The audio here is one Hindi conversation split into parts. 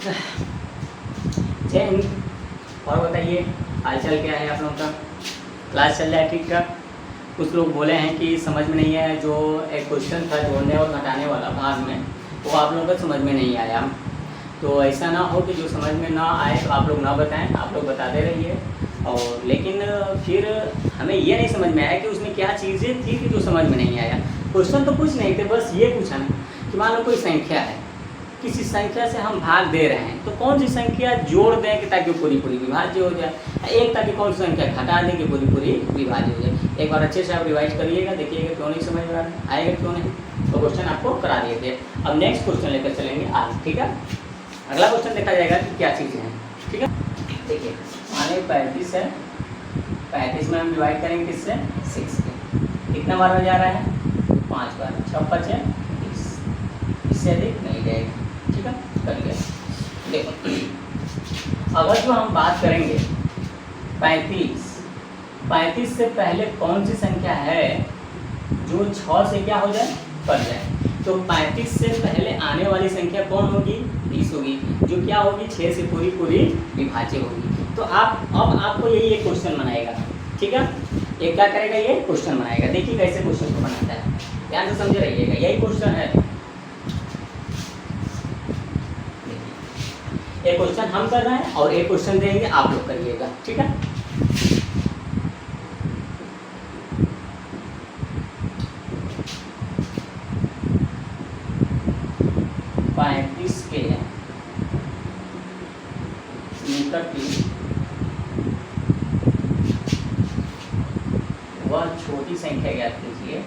जय हिंद। और बताइए हालचाल क्या है आप लोगों का? क्लास चल रहा है ठीक ठाक? कुछ लोग बोले हैं कि समझ में नहीं आया, जो एक क्वेश्चन था जोड़ने और घटाने वाला भाग में, वो आप लोगों को समझ में नहीं आया। तो ऐसा ना हो कि जो समझ में ना आए तो आप लोग ना बताएं, आप लोग बताते रहिए। और लेकिन फिर हमें ये नहीं समझ में आया कि उसमें क्या चीज़ें थी कि जो समझ में नहीं आया। क्वेश्चन तो कुछ नहीं थे, बस ये पूछा कि मान लो कोई संख्या है, किसी संख्या से हम भाग दे रहे हैं, तो कौन सी संख्या जोड़ दें कि ताकि पूरी पूरी विभाज्य हो जाए, एक ताकि कौन सी संख्या घटा दें कि पूरी पूरी विभाज्य हो जाए। एक बार अच्छे से आप रिवाइज करिएगा, देखिएगा क्यों नहीं समझ में आ रहा आएगा क्यों नहीं। तो क्वेश्चन आपको करा दिए थे। अब नेक्स्ट क्वेश्चन लेकर चलेंगे आज, ठीक है। अगला क्वेश्चन देखा जाएगा कि क्या चीज़ें हैं, ठीक है। देखिए माने 35 है, 35 में हम डिवाइड करेंगे किससे? 6 से। कितना बार हो जा रहा है? 5 बार। 6 5 है 20, इससे अधिक नहीं जाएगा, ठीक है। करिए देखो, अगर जो हम बात करेंगे 35 से पहले कौन सी संख्या है जो 6 से क्या हो जाए? कट जाए। तो 35 से पहले आने वाली संख्या कौन होगी? 20 होगी, जो क्या होगी? 6 से पूरी पूरी विभाज्य होगी। तो अब आपको यही एक क्वेश्चन बनाएगा, ठीक है। ये क्या करेगा? ये क्वेश्चन बनाएगा। देखिए कैसे क्वेश्चन को बनाता है, ध्यान से समझे रहिएगा। यही क्वेश्चन है, एक क्वेश्चन हम कर रहे हैं और एक क्वेश्चन देंगे, आप लोग करिएगा, ठीक है। के निकट की वह छोटी संख्या ज्ञात कीजिए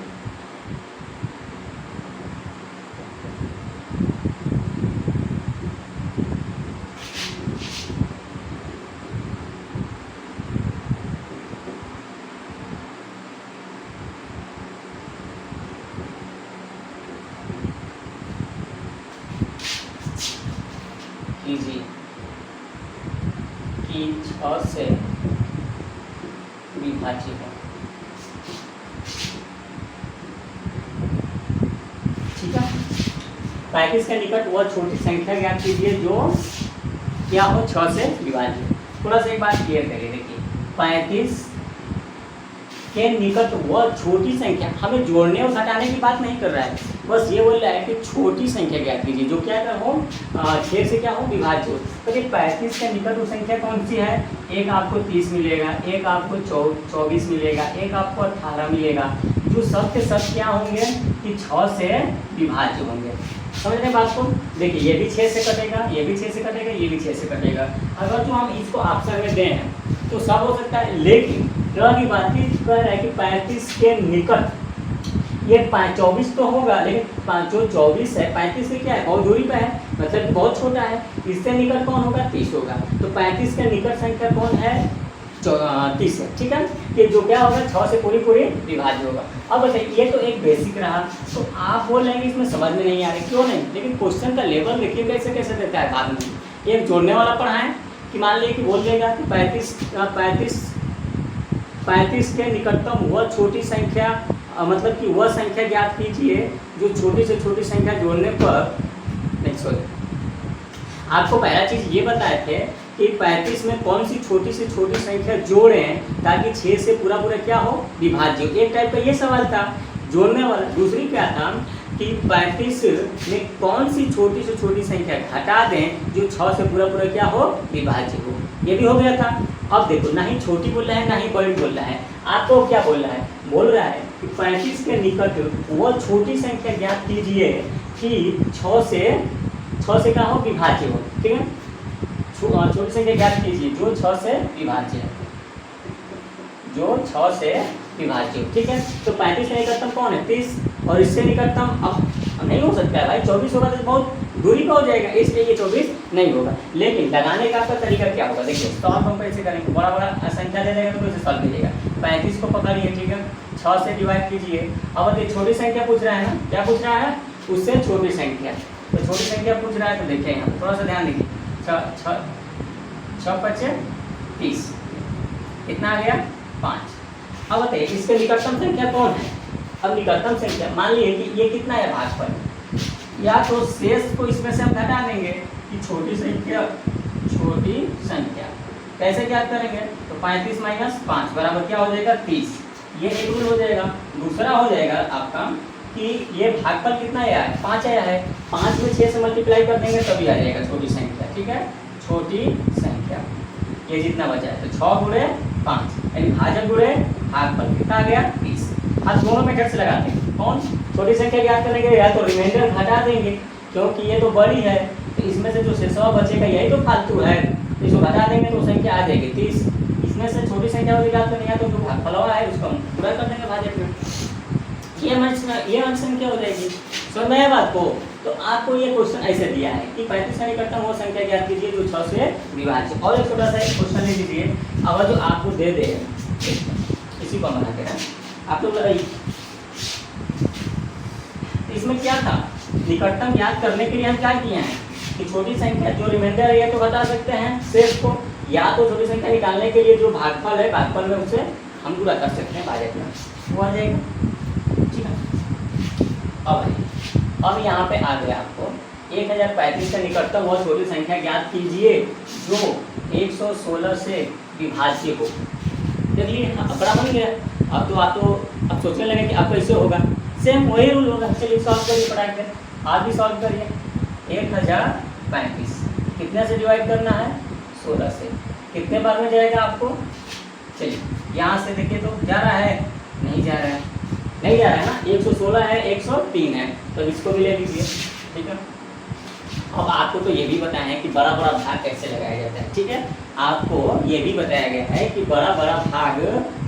कि 6 से विभाज्य है, ठीक है। 35 के निकट वह छोटी संख्या ज्ञात कीजिए जो क्या हो? 6 से विभाज्य। थोड़ा सा एक बात क्लियर करिए, देखिए 35 के निकट वह छोटी संख्या, हमें जोड़ने और घटाने की बात नहीं कर रहा है, बस ये बोल रहा है कि छोटी संख्या ज्ञात कीजिए जो क्या कर हो? 6 से क्या हो? विभाज्य हो। तो ये 35 के निकट वो संख्या कौन सी है? एक आपको 30 मिलेगा, एक आपको 24 मिलेगा, एक आपको 18 मिलेगा, जो सब के सब क्या होंगे कि 6 से विभाज्य होंगे। समझ रहे बात को? देखिए ये भी 6 से कटेगा, ये भी 6 से कटेगा, ये भी 6 से कटेगा। अगर जो हम इसको ऑप्शन में दें तो सब हो सकता है, लेकिन की बात कह रहा है कि 35 के निकट ये 24 तो होगा, लेकिन जो 24 है 35 से क्या है? बहुत दूरी पे है, मतलब बहुत छोटा है। इससे निकट कौन होगा? 30 होगा। तो 35 के निकट संख्या कौन है? 30 है, ठीक है। कि जो क्या होगा? 6 से पूरी पूरी विभाज्य होगा। अब बताइए, ये तो एक बेसिक रहा। तो आप बोल रहे हैं कि इसमें समझ में नहीं आ रही, क्यों नहीं? लेकिन क्वेश्चन का लेवल देखिए कैसे कैसे देता है। बाद में एक जोड़ने वाला पढ़ाएं कि मान लीजिए कि बोल देगा कि 35 के निकटतम वह छोटी संख्या, मतलब कि वह संख्या ज्ञात कीजिए जो छोटी से छोटी संख्या जोड़ने पर, नहीं सॉरी, आपको पहला चीज़ ये बताए थे कि 35 में कौन सी छोटी से छोटी संख्या जोड़ें ताकि 6 से पूरा पूरा क्या हो? विभाज्य हो। एक टाइप का ये सवाल था जोड़ने वाला। दूसरी क्या था कि 35 में कौन सी छोटी से छोटी संख्या घटा दें जो 6 से पूरा पूरा क्या हो? विभाज्य हो। ये भी हो गया था। अब देखो, ना ही छोटी बोल रहा है ना ही बड़ी बोल रहा है, आपको क्या बोल रहा है? बोल रहा है कि 35 के निकट वह छोटी संख्या ज्ञात कीजिए कि 6 से क्या हो? विभाज्य हो, ठीक है। छोटी संख्या ज्ञात कीजिए जो 6 से विभाज्य है, जो 6 से विभाज्य हो, ठीक है। तो 35 से निकटतम कौन है? 30, और इससे निकटतम अब नहीं हो सकता है भाई, 24 होगा तो बहुत दूरी पर हो जाएगा, इसलिए ये 24 नहीं होगा। लेकिन लगाने का आपका तरीका क्या होगा? देखिए सॉल्व हम कैसे करेंगे, बड़ा बड़ा संख्या दे देगा तो कैसे सॉल्व कीजिएगा। 35 को पकड़िए, ठीक है, 6 से डिवाइड कीजिए। अब ये छोटी संख्या पूछ रहा है ना, क्या पूछ रहा है? उससे छोटी संख्या। तो छोटी संख्या पूछ रहा है तो देखिए यहाँ थोड़ा सा ध्यान दीजिए। 6 5 30, कितना आ गया? 5। अब बताइए इसके निकटतम संख्या कौन है? अब निकटतम संख्या मान लीजिए कि ये कितना है? भागफल, या तो शेष को इसमें से हम घटा देंगे, कि छोटी संख्या कैसे ज्ञात करेंगे? तो 35 माइनस 5 बराबर क्या हो जाएगा? 30। ये एक रूल हो जाएगा। दूसरा हो जाएगा आपका कि ये भागफल कितना आया है? 5 आया है। 5 में 6 से मल्टीप्लाई कर देंगे तभी आ जाएगा छोटी संख्या। ठीक है, छोटी संख्या ये जितना बचा है तो 6 गुणे 5 यानी भाजक गुणे भागफल कितना आ गया? 30। अब दोनों मेथड से लगाते हैं। कौन? छोटी संख्या ज्ञात करने के लिए या तो रिमाइंडर घटा देंगे क्योंकि ये तो बड़ी है, तो इसमें से जो शेषवा बचेगा यही तो फालतू है, तो इसको घटा देंगे तो संख्या आ जाएगी 30। इसमें से छोटी संख्या को ज्ञात करनी है तो जो भागफल है उसको हम पूरा कर देंगे भाजक में। ये संख्या हो जाएगी। समझ में आया बात को? तो आपको ये क्वेश्चन ऐसे दिया है कि 35 का निकटतम वो संख्या ज्ञात कीजिए जो 6 से विभाज्य। और एक छोटा सा एक क्वेश्चन ले लीजिए, अगर जो आपको दे दे इसी को बना के आप लोग लगाइए। इसमें क्या था? निकटतम ज्ञात करने के लिए हम क्या किए हैं कि छोटी संख्या जो रिमाइंडर है तो बता सकते हैं शेष को, या तो छोटी संख्या निकालने के लिए जो भागफल है भागफल में उसे हम पूरा कर सकते हैं भाजक में, वो आ जाएगा। ठीक है, अब यहाँ पे आ गया आपको 1035 का निकटतम वह छोटी संख्या ज्ञात कीजिए जो 116 से विभाज्य हो। देखिए बड़ा बन गया। अब सोचने लगे कि अब कैसे होगा? सेम वही रूल होगा। चलिए सॉल्व करिए पढ़ा के, आप भी सॉल्व करिए। 1035 कितने से डिवाइड करना है? 16 से। कितने बार में जाएगा आपको? चलिए यहाँ से देखिए तो जा रहा है? नहीं जा रहा है, नहीं जा रहा है ना। 116 है, 103 है, तो इसको भी ले लीजिए। ठीक है, अब आपको तो ये भी बताया है कि बड़ा बड़ा भाग कैसे लगाया जाता है। ठीक है, आपको ये भी बताया गया है कि बड़ा बड़ा भाग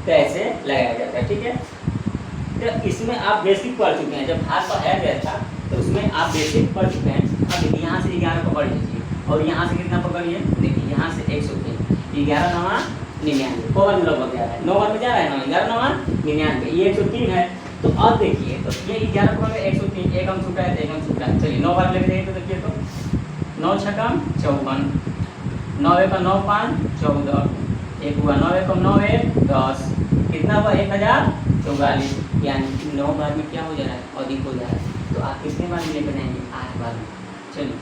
कैसे लगाया जाता है। ठीक है, तो इसमें आप बेसिक पढ़ चुके हैं। जब भाग पढ़ाया गया था तो उसमें आप बेसिक पढ़ चुके हैं। अब यहाँ से 11 पकड़ लीजिए और यहाँ से कितना पकड़िए? देखिए यहाँ से 103, 11 नवा 99, को बार लगभग जा रहा है, 9 बार में जा रहा है ना, 11 नवा 99, ये 103 है। तो अब देखिए तो ये 11 पकड़ 103, एक हम छूटा है तो एक हम छूटा है। चलिए 9 बार लेके जाइए तो देखिए तो 9 छक्का 54, 9 एक 9 5 14, एक हुआ 9 एक 9 1 10, कितना हुआ? 1044। यानी 9 बार में क्या हो जा रहा है? अधिक हो जा रहा है। तो आप कितने बार में लेकर जाएंगे? 8 बार में। चलिए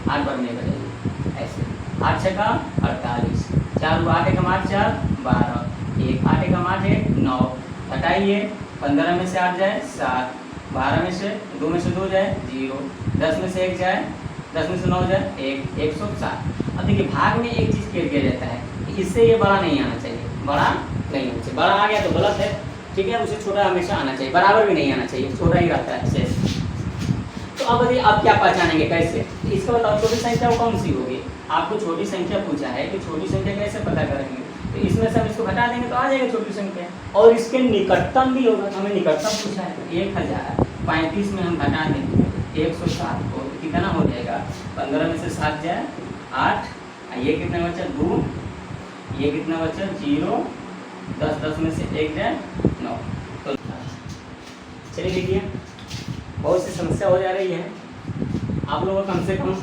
8 बार में लेकर जाइए ऐसे। 8 छक्का 48, 4 हुआ 8 एक 8 4 12, 1 8 एक 8 1 9, हटाइए 15 में से 8 जाए 7, 12 में से 2 में से 2 जाए 0, 10 में से 1 जाए, 10 में से 9 जाए 1, 107। अब देखिए भाग में एक चीज़ क्लियर किया जाता है, इससे ये बड़ा नहीं आना चाहिए, बड़ा नहीं होना चाहिए। बड़ा आ गया तो गलत है। ठीक है, उसे छोटा हमेशा आना चाहिए, बराबर भी नहीं आना चाहिए, छोटा ही रहता है शेष। तो अब बताइए आप क्या पहचानेंगे कैसे? इसका बताओ छोटी संख्या कौन सी होगी? आपको छोटी संख्या पूछा है कि छोटी संख्या कैसे पता करेंगे? तो इसमें से हम इसको घटा देंगे तो आ जाएगा छोटी संख्या। और इसके निकटतम भी होगा, तो हमें निकटतम पूछा है तो 1035 में हम घटा देंगे 107 को, कितना हो जाएगा? 15 में से 7 जाए 8, ये कितना बचा? 2, ये कितना बचा? 0, 10 10 में से 1 जाए 9। तो चलिए देखिए बहुत सी समस्या हो जा रही है। आप लोगों को कम से कम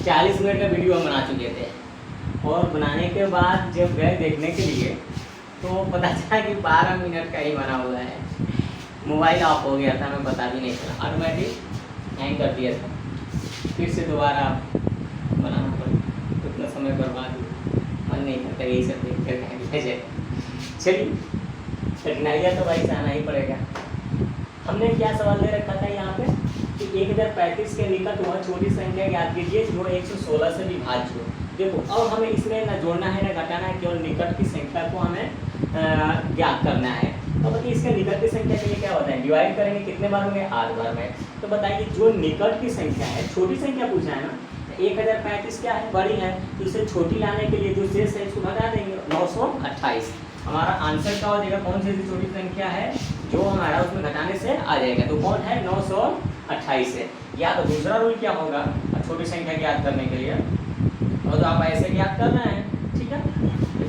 40 मिनट का वीडियो हम बना चुके थे, और बनाने के बाद जब गए देखने के लिए तो पता चला कि 12 मिनट का ही बना हुआ है। मोबाइल ऑफ हो गया था, हमें पता भी नहीं चला, ऑटोमेटिक हैंग कर दिया था। फिर से दोबारा बनाना पड़ा, उतना समय बर्बाद मन नहीं करता यही सब देख कर हैंग किया जाए। चलिए कठिनाइयाँ तो भाई सहना ही पड़ेगा। हमने क्या सवाल दे रखा था यहाँ पे कि 1035 के निकट वह छोटी संख्या ज्ञात कीजिए जो 116 से विभाज्य हो। देखो अब हमें इसमें न जोड़ना है न घटाना है, केवल निकट की संख्या को हमें ज्ञात करना है। तो बताइए इसके निकट की संख्या के लिए क्या होता है? डिवाइड करेंगे कितने बार होंगे? 8 बार में। तो बताइए जो निकट की संख्या है, छोटी संख्या पूछा है ना, 1035 क्या है? बड़ी है, तो इसे छोटी लाने के लिए जो शेष है इसको घटा देंगे 928। हमारा आंसर क्या हो जाएगा? कौन सी छोटी संख्या है जो हमारा उसमें घटाने से आ जाएगा? तो कौन है? 928 है। या तो दूसरा रूल क्या होगा छोटी संख्या ज्ञात करने के लिए, और तो आप ऐसे ज्ञात करना है। ठीक है,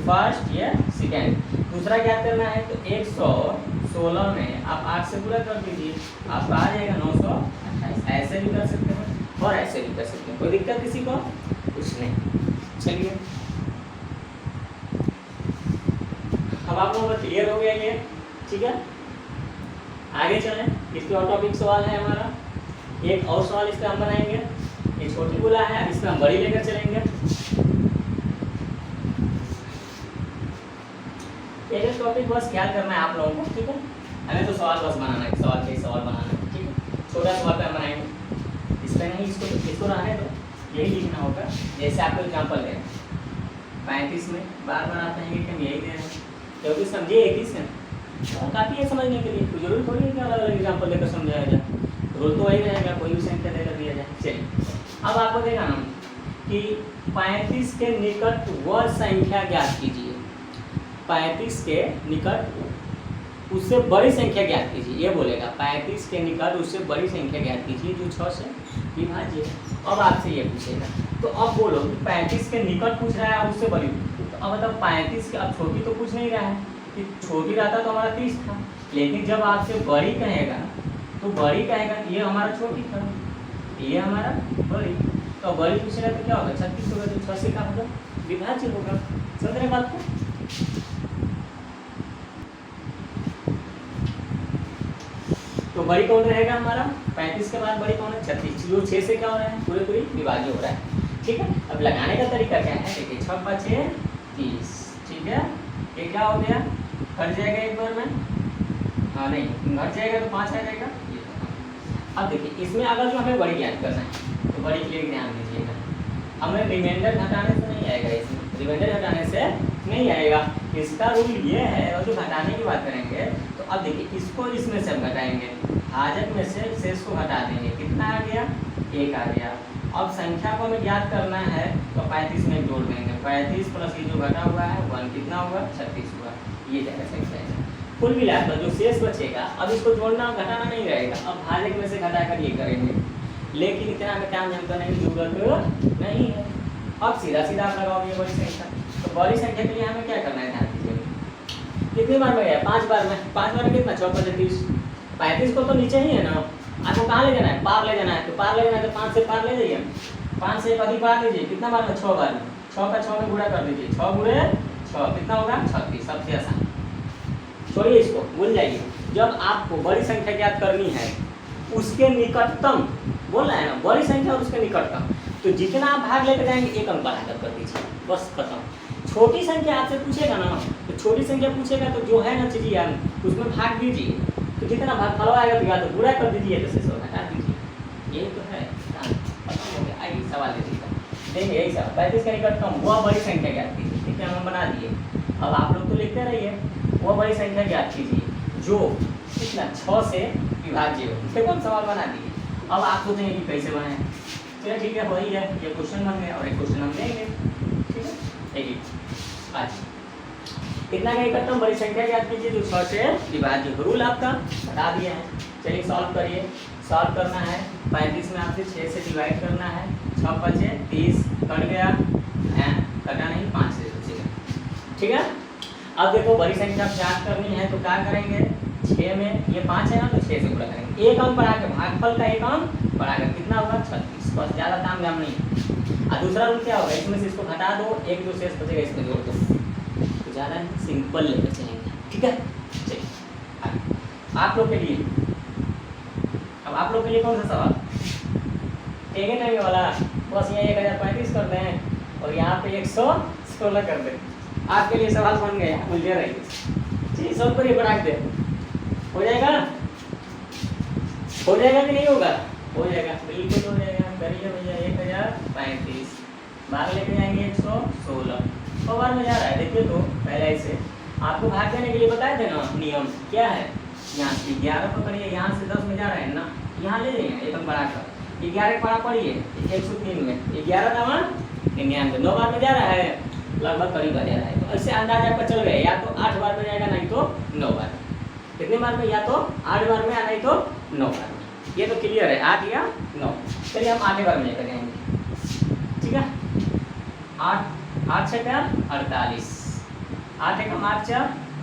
फर्स्ट या सेकेंड। दूसरा ज्ञात करना है तो 116 में आप 8 से पूरा कर दीजिए, आपका आ जाएगा 928। ऐसे भी कर सकते हैं और ऐसे भी कर सकते हैं, कोई दिक्कत किसी को? कुछ नहीं। चलिए अब आप लोगों को क्लियर हो गया ये। ठीक है, आगे चलें। इसके और टॉपिक सवाल है हमारा, एक और सवाल इस पर हम बनाएंगे। ये छोटी बोला है, इसमें हम बड़ी लेकर चलेंगे। एक टॉपिक बस ख्याल करना है आप लोगों को, ठीक है। हमें तो सवाल बस बनाना है, सवाल के सवाल बनाना है, ठीक है। छोटा सवाल पे हम बनाएंगे, इस पर नहीं, इसको रहने दो, यही लिखना होगा। जैसे आपको एग्जाम्पल दें 35 में बार बार आप कहेंगे कि हम यही दे रहे हैं, क्योंकि समझिए एक ही से काफ़ी है समझने के लिए, तो जरूरी थोड़ी है कि अलग अलग एग्जाम्पल देकर समझाया जाए, रोल तो वही रहेगा, कोई भी संख्या देकर दिया जाए। चलिए अब आपको देखा ना कि 35 के निकट वह संख्या ज्ञात कीजिए, 35 के निकट उससे बड़ी संख्या ज्ञात कीजिए, ये बोलेगा 35 के निकट उससे बड़ी संख्या ज्ञात कीजिए जो 6 से विभाज्य। अब आपसे ये पूछेगा, तो अब बोलो 35 के निकट पूछ रहा है, उससे बड़ी, तो अब मतलब 35 के, अब छोटी तो पूछ नहीं रहा है, कि छोटी रहता तो हमारा 30 था, लेकिन जब आपसे बड़ी कहेगा तो बड़ी कहेगा कि ये हमारा छोटी था, ये हमारा बड़ी, तो बड़ी पूछेगा तो क्या होगा 36 होगा, तो 6 से क्या होगा विभाज्य होगा। समझ रहे बात को? तो बड़ी कौन रहेगा हमारा 35 के बाद बड़ी कौन है 36, जो 6 से क्या हो रहा है पूरे पूरी विभाज्य हो रहा है, ठीक है। अब लगाने का तरीका क्या है, देखिए 6 × 5 = 30, ठीक है। ये क्या हो गया, घट जाएगा एक बार में, हाँ नहीं घट जाएगा तो 5 आ जाएगा। अब देखिए इसमें अगर जो हमें बड़ी ज्ञात करना है तो बड़ी के लिए ध्यान दीजिएगा, हमें रिमाइंडर घटाने से नहीं आएगा, इसमें रिमाइंडर घटाने से नहीं आएगा, इसका रूल ये है। और जो घटाने की बात करेंगे तो अब देखिए इसको इसमें से हम घटाएंगे, भाजक में से शेष को घटा देंगे, कितना आ गया 1 आ गया। अब संख्या को हमें ज्ञात करना है तो 35 में जोड़ देंगे, 35 प्लस ये जो घटा हुआ है 1 कितना हुआ 36 हुआ, ये जाएगा संख्या है। कुल मिलाकर जो शेष बचेगा, अब इसको जोड़ना घटाना नहीं रहेगा, अब भाजक में से घटाकर ये करेंगे, लेकिन इतना हमें टाइम जम करने की जरूरत नहीं है। अब सीधा सीधा आप लगाओगे बड़ी संख्या, तो बड़ी संख्या के लिए हमें क्या करना है, ध्यान दीजिए कितनी बार में गया 5 बार में, 5 बार में कितना 6 × 35, 35 को तो नीचे ही है ना, आपको कहाँ ले जाना है पार ले जाना है, तो पार ले जाना है तो 5 से पार ले जाइए, 5 से अधिक पार लीजिए, कितना बार में 6 बार में, 6 का 6 में गुणा कर दीजिए, 6 × 6 कितना होगा 36, सबसे आसान। छोड़िए इसको, भूल जाइए। जब आपको बड़ी संख्या ज्ञात करनी है उसके निकटतम बोल रहे हैं ना, बड़ी संख्या और उसके निकटतम, तो जितना आप भाग लेकर जाएंगे 1 अंक बढ़ाकर कर दीजिए, बस खत्म। छोटी संख्या आपसे पूछेगा ना, तो छोटी संख्या पूछेगा तो जो है ना चीज़ यार उसमें भाग दीजिए, तो जितना भाग फलवा आएगा तो या तो पूरा कर दीजिए तो शेष हटा दीजिए, यही तो है। खत्म हो गया, आइए सवाल देंगे यही सवाल, 35 के निकटतम वह बड़ी संख्या ज्ञात कीजिए, ठीक है हम बना दिए। अब आप लोग तो लिखते रहिए, वह बड़ी संख्या ज्ञात कीजिए जो कितना 6 से विभाज्य हो, देखो हम सवाल बना दिए। अब आप सोचेंगे कि कैसे बनाए, चलिए ठीक है वही है, ये क्वेश्चन बन गया और एक क्वेश्चन हम देंगे, ठीक है। देखिए आज कितना का निकटतम बड़ी संख्या ज्ञात कीजिए जो 6 से विभाज्य हो, रूल आपका बता दिया है। चलिए सॉल्व करिए, सॉल्व करना है 35 में आपसे 6 से डिवाइड करना है, 6 × 5 = 30, कट गया कटा नहीं 5 से बचेगा, ठीक है। अब देखो बड़ी संख्या ज्ञात करनी है तो क्या करेंगे, 6 में ये 5 है ना तो 6 से गुणा करेंगे, 1 अंक बढ़ा के भागफल का 1 अंक बढ़ाकर कितना होगा 36, बस ज़्यादा काम जाम नहीं। और दूसरा रूल क्या होगा, इसमें से इसको घटा दो, एक जो शेष बचेगा इसमें जोड़ दो, तो ज़्यादा सिंपल लेकर चलेंगे, ठीक है। चलिए आप लोग के लिए, अब आप लोग के लिए कौन सा सवाल टेगे नहीं वाला, बस यहाँ 1035 कर दें और यहाँ पे 116 कर दें, आपके लिए सवाल बन गया, उलझे रहिए। चलिए सब पर ये बढ़ा दे, हो जाएगा कि नहीं होगा, हो जाएगा बिल्कुल हो जाएगा। करिए भैया 1035 भाग लेके जाएंगे 116, 100 बार में जा रहा है, देखिए तो पहले से आपको भाग देने के लिए बताए थे ना नियम क्या है, यहाँ से 11 पकड़िए, यहाँ से 10 में जा रहा है ना, यहाँ ले जाइए 1 अंक बढ़ाकर 11 पढ़ा पड़िए 103 में 11 का मान 99, 9 बार में जा रहा है लगभग करीब आ जा रहा है, तो ऐसे अंदाज आपका चल गया, या तो 8 बार में जाएगा नहीं तो 9 बार में, कितने बार में, या तो 8 बार में या नहीं तो 9 बार में, ये तो क्लियर है 8 या 9। चलिए हम 8 बार में लेकर जाएंगे, ठीक है। 8 6 48, 8 × 8 =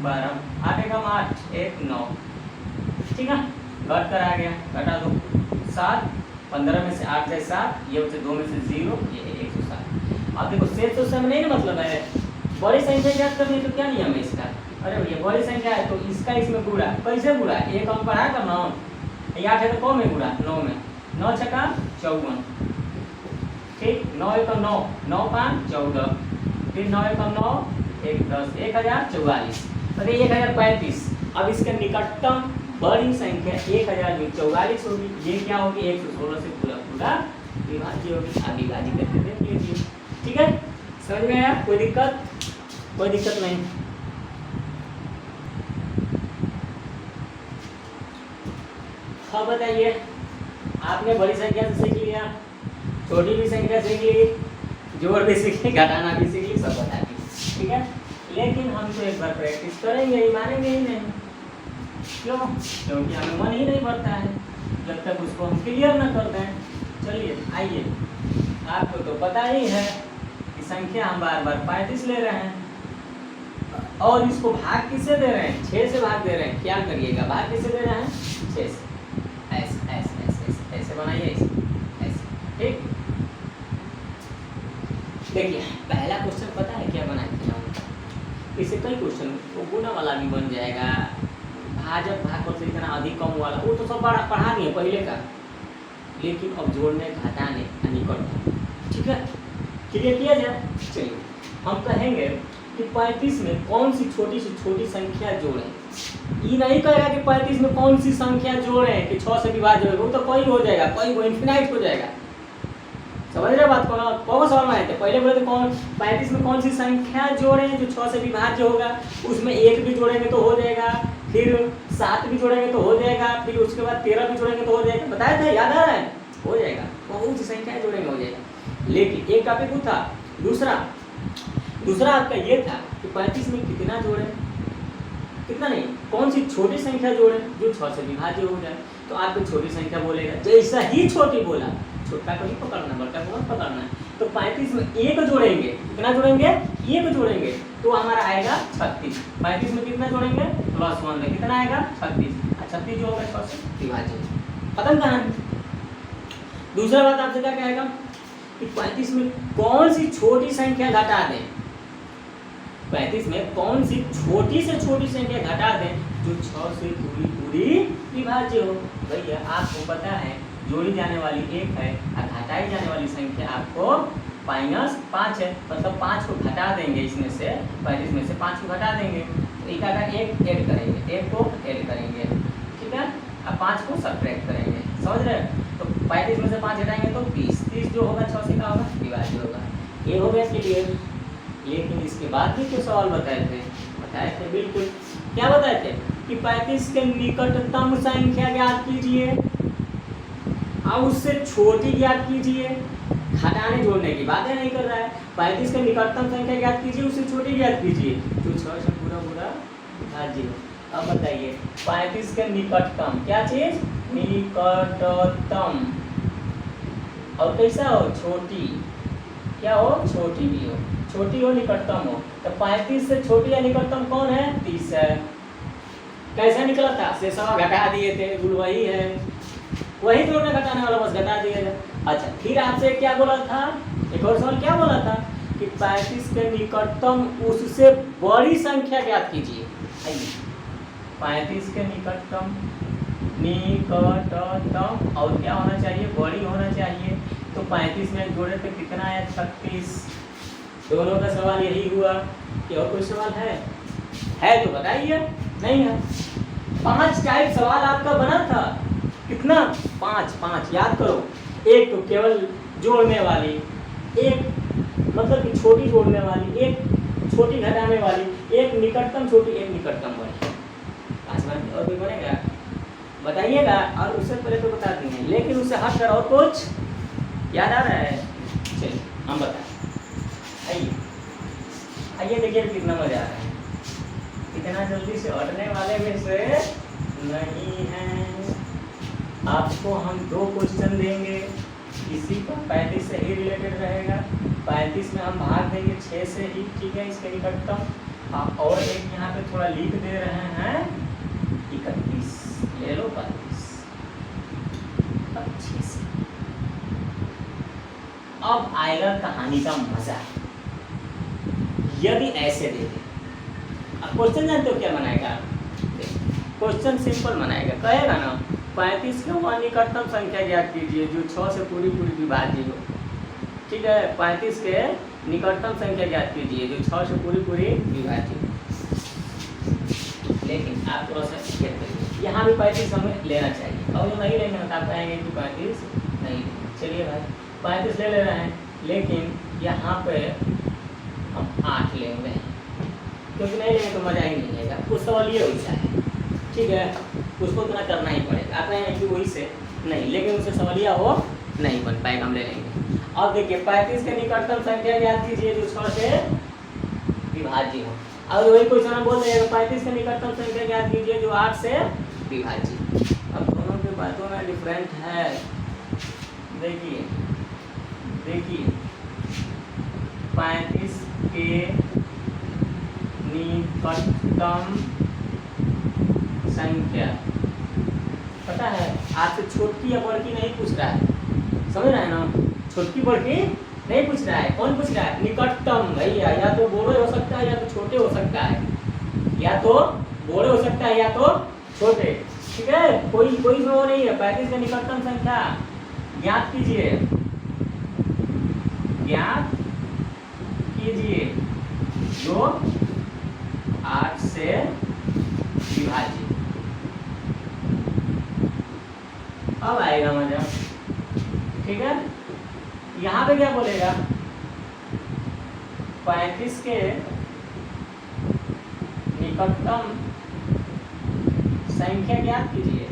12, 8 × 8 1 9, ठीक है। घट कर आ गया, घटा दो 7, 15 में से 8 जाए 7, ये बचे 2 में से 0, ये 107। अब देखो शेष तो समय नहीं ना, मतलब है बड़ी संख्या ज्ञात करनी तो क्या नियम है इसका, अरे भैया बड़ी संख्या है तो इसका इसमें गुणा, कैसे गुणा, 1 अंक बढ़ा कर 9, 8 है तो कौन में गुणा 9 में, 9 × 6 = 54, ठीक, 9 एक 9, 9 5 14, फिर 9 एक 9, 1 10, 1044, और 1035। अब इसका निकटतम बड़ी संख्या 1044 होगी। ये क्या होगी, 116 से पूरा पूरा विभाज्य होगी। आगे विभाज्य करके देख लीजिए। ठीक है, समझ में आया? कोई दिक्कत? कोई दिक्कत नहीं। अब बताइए, आपने बड़ी संख्या से सीख लिया, छोटी भी संख्या सीख ली, जोड़ भी सीख ली, घटाना भी सीख ली, सब बता दी। ठीक है, लेकिन हम तो एक बार प्रैक्टिस करेंगे ही, मानेंगे ही नहीं। क्यों? क्योंकि हमें मन ही नहीं भरता है जब तक उसको हम क्लियर ना कर दें। चलिए आइए, आपको तो पता ही है कि संख्या हम बार बार 35 ले रहे हैं, और इसको भाग किससे दे रहे हैं, 6 से भाग दे रहे हैं। क्या करिएगा, भाग किससे दे रहे हैं, 6 से। ऐसे ऐसे ऐसे ऐसे बनाइए, ऐसे। ठीक, देखिए पहला क्वेश्चन पता है क्या बनाए थे हम? इससे कई क्वेश्चन, वो गुना वाला भी बन जाएगा, भाजक भाग से इतना अधिक कम वाला, वो तो सब पढ़ा दिए पहले का। लेकिन अब जोड़ने, घटाने, निकटतम, ठीक है, क्लियर किया जाए। चलिए हम कहेंगे कि 35 में कौन सी छोटी से छोटी संख्या जोड़ें। ये नहीं कहेगा कि 35 में कौन सी संख्या जोड़ें कि 6 से विभाज्य होगा, वो तो कोई हो जाएगा, कोई वो इन्फिनाइट हो जाएगा। समझ रहे बात को ना? कौन सवाल में आए थे पहले, बोले थे कौन 35 में कौन सी संख्या जोड़ें जो 6 से विभाज्य होगा। उसमें 1 भी जोड़ेंगे तो हो जाएगा, फिर 7 भी जोड़ेंगे तो हो जाएगा, फिर उसके बाद 13 भी जोड़ेंगे तो हो जाएगा। बताया था, याद आ रहा है? हो जाएगा, बहुत सी संख्या जोड़ेंगे, हो जाएगा। लेकिन एक टॉपिक वो था। दूसरा आपका ये था कि 35 में कितना जोड़ें, कितना नहीं, कौन सी छोटी संख्या जोड़ें जो 6 से विभाज्य हो जाए। तो आपको छोटी संख्या बोलेगा, जैसा ही छोटी बोला, छोटा को ही पकड़ना, बड़का को मत पकड़ना है। तो 35 में 1 जोड़ेंगे, कितना जोड़ेंगे, 1 जोड़ेंगे तो हमारा आएगा 36। 35 में कितना जोड़ेंगे, +1 में कितना आएगा, 36। 36 जो होगा 6 से विभाज्य, खत्म कहानी। दूसरा बात आपसे क्या कहेगा कि 35 में कौन सी छोटी संख्या घटा दें। 35 में कौन सी छोटी से छोटी संख्या घटा दें जो 6 से पूरी पूरी विभाज्य हो। भैया आपको पता है जोड़ी जाने वाली 1 है और घटाई जाने वाली संख्या आपको -5 है, मतलब 5 को घटा देंगे इसमें से, 35 में से 5 को घटा देंगे तो एक आधा 1 ऐड करेंगे, 1 को ऐड करेंगे, ठीक है, अब 5 को सब्ट्रैक्ट करेंगे। समझ रहे हैं? तो 35 में से 5 हटाएंगे तो 30 जो होगा 6 से क्या होगा, विभाज्य होगा। ये हो गया क्लियर। लेकिन इसके बाद भी कुछ सवाल बताए थे बिल्कुल। क्या बताए थे कि 35 के निकटतम संख्या ज्ञात कीजिए और उससे छोटी ज्ञात कीजिए। घटाने जोड़ने की बातें नहीं कर रहा है। 35 का निकटतम संख्या ज्ञात कीजिए, उससे छोटी ज्ञात कीजिए जो 6 से पूरा पूरा विभाज्य हो। अब बताइए 35 के निकटतम क्या चीज, निकटतम, और कैसा हो, छोटी, क्या हो, छोटी भी हो, छोटी हो निकटतम हो। तो 35 से छोटी या निकटतम कौन है, 30 है। कैसे निकला था, से सवा घटा दिए थे, रूल वही है, वही जोड़ने घटाने वाला, बस घटा दिया जाए। अच्छा फिर आपसे क्या बोला था, एक और सवाल क्या बोला था कि 35 के निकटतम उससे बड़ी संख्या ज्ञात कीजिए। 35 के निकटतम और क्या होना चाहिए, बड़ी होना चाहिए। तो 35 में जोड़े तो कितना है, 36। दोनों का सवाल यही हुआ कि और कोई सवाल है तो बताइए, नहीं है। 5 टाइप सवाल आपका बना था, कितना, 5 याद करो। एक तो केवल जोड़ने वाली, एक मतलब कि छोटी जोड़ने वाली, एक छोटी घटाने वाली, एक निकटतम छोटी, एक निकटतम बड़ी। 5 बार और भी बनेगा, बताइएगा। और उससे पहले तो बता देंगे, लेकिन उससे हट कर और कुछ याद आ रहा है, चलिए हम बताएं। आइए देखिए कितना मजा आ रहा है, इतना जल्दी से हटने वाले में से नहीं है। आपको हम 2 क्वेश्चन देंगे, इसी का 35 से ही रिलेटेड रहेगा। 35 में हम भाग देंगे 6 से ही, ठीक है, इसके निकटतम। आप और एक यहाँ पे थोड़ा लिख दे रहे हैं, 31 ले लो, 25। अब आएगा कहानी का मजा, यदि ऐसे दे दे। अब क्वेश्चन जानते हो क्या बनाएगा, क्वेश्चन सिंपल बनाएगा, कहेगा ना 35 के वह निकटतम संख्या ज्ञात कीजिए जो 6 से पूरी पूरी विभाज्य हो। ठीक है, 35 के निकटतम संख्या ज्ञात कीजिए जो 6 से पूरी पूरी विभाजित। लेकिन आप थोड़ा सा चेक करिए, यहाँ भी 35 हमें लेना चाहिए, और जो नहीं लेंगे तो आप कहेंगे कि 35 नहीं। चलिए भाई 35 ले रहे हैं, लेकिन यहाँ पे हम 8 लेंगे, क्योंकि नहीं लेंगे तो मज़ा ही नहीं आएगा। कुछ सवाल ये वैसा है, ठीक है, उसको उतना करना ही पड़ेगा। आप कहेंगे कि वही से नहीं, लेकिन उससे सवालिया हो नहीं बन पाएगा, हम ले लेंगे। अब देखिए 35 के निकटतम संख्या ज्ञात कीजिए जो 6 से विभाज्य हो, और वही क्वेश्चन बोल देगा 35 के निकटतम संख्या ज्ञात कीजिए जो 8 से विभाज्य। अब दोनों की बातों में डिफरेंट है। देखिए 35 के निकटतम संख्या पता है, आपसे छोटकी या बड़की नहीं पूछ रहा है, समझ रहे हैं ना, छोटकी बड़की नहीं पूछ रहा है। कौन पूछ रहा है? निकटतम भैया, या तो बड़े हो सकता है या तो छोटे हो सकता है, या तो बड़े हो सकता है या तो छोटे, ठीक है, कोई वो नहीं है। 35 का निकटतम संख्या ज्ञात कीजिए, जो 8 से विभाजित। अब आएगा मजा, ठीक है। यहाँ पे क्या बोलेगा? 35 के निकटतम संख्या ज्ञात कीजिए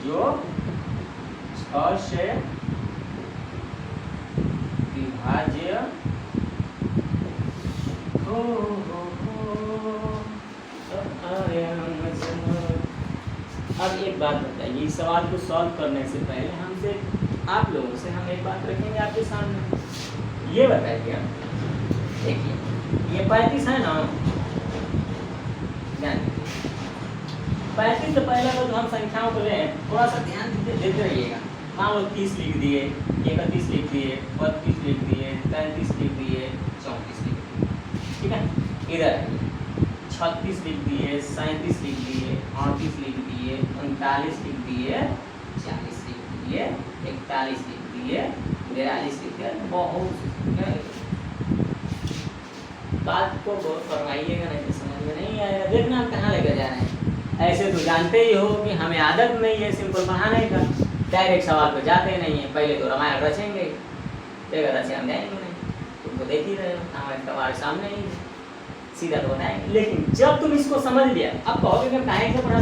जो 6 से विभाज्य हो। अब एक बात बताइए, इस सवाल को सॉल्व करने से पहले हमसे आप लोगों से हम एक बात रखेंगे आपके सामने। ये बताइए, देखिए ये 35 है ना, 35 से पहले तो हम संख्याओं को लें, थोड़ा सा ध्यान देते रहिएगा। हाँ, वो 30 लिख दिए, 31 लिख दिए, 32 लिख दिए, 33 लिख दिए, 34 लिख दिए, ठीक है। इधर 36 लिख दिए, 37 लिख दिए, 38 लिख दिए, 39 लिख दिए, 40 लिख दिए, 41 लिख दिए, 42 लिख दिए। बहुत बात को गौर फरमाइएगा, नहीं तो समझ में नहीं आएगा। देखना हम कहाँ लेकर जा रहे हैं। ऐसे तो जानते ही हो कि हमें आदत नहीं है सिंपल पढ़ाने का, डायरेक्ट सवाल पर जाते नहीं है। पहले तो रामायण रचेंगे, देखा रचे हम जाएंगे नहीं, तुमको देख ही रहे हो, हमारे तुम्हारे सामने ही सीधा तो बताएंगे। लेकिन जब तुम इसको समझ लिया, अब कहोगे कि काहे से पढ़ा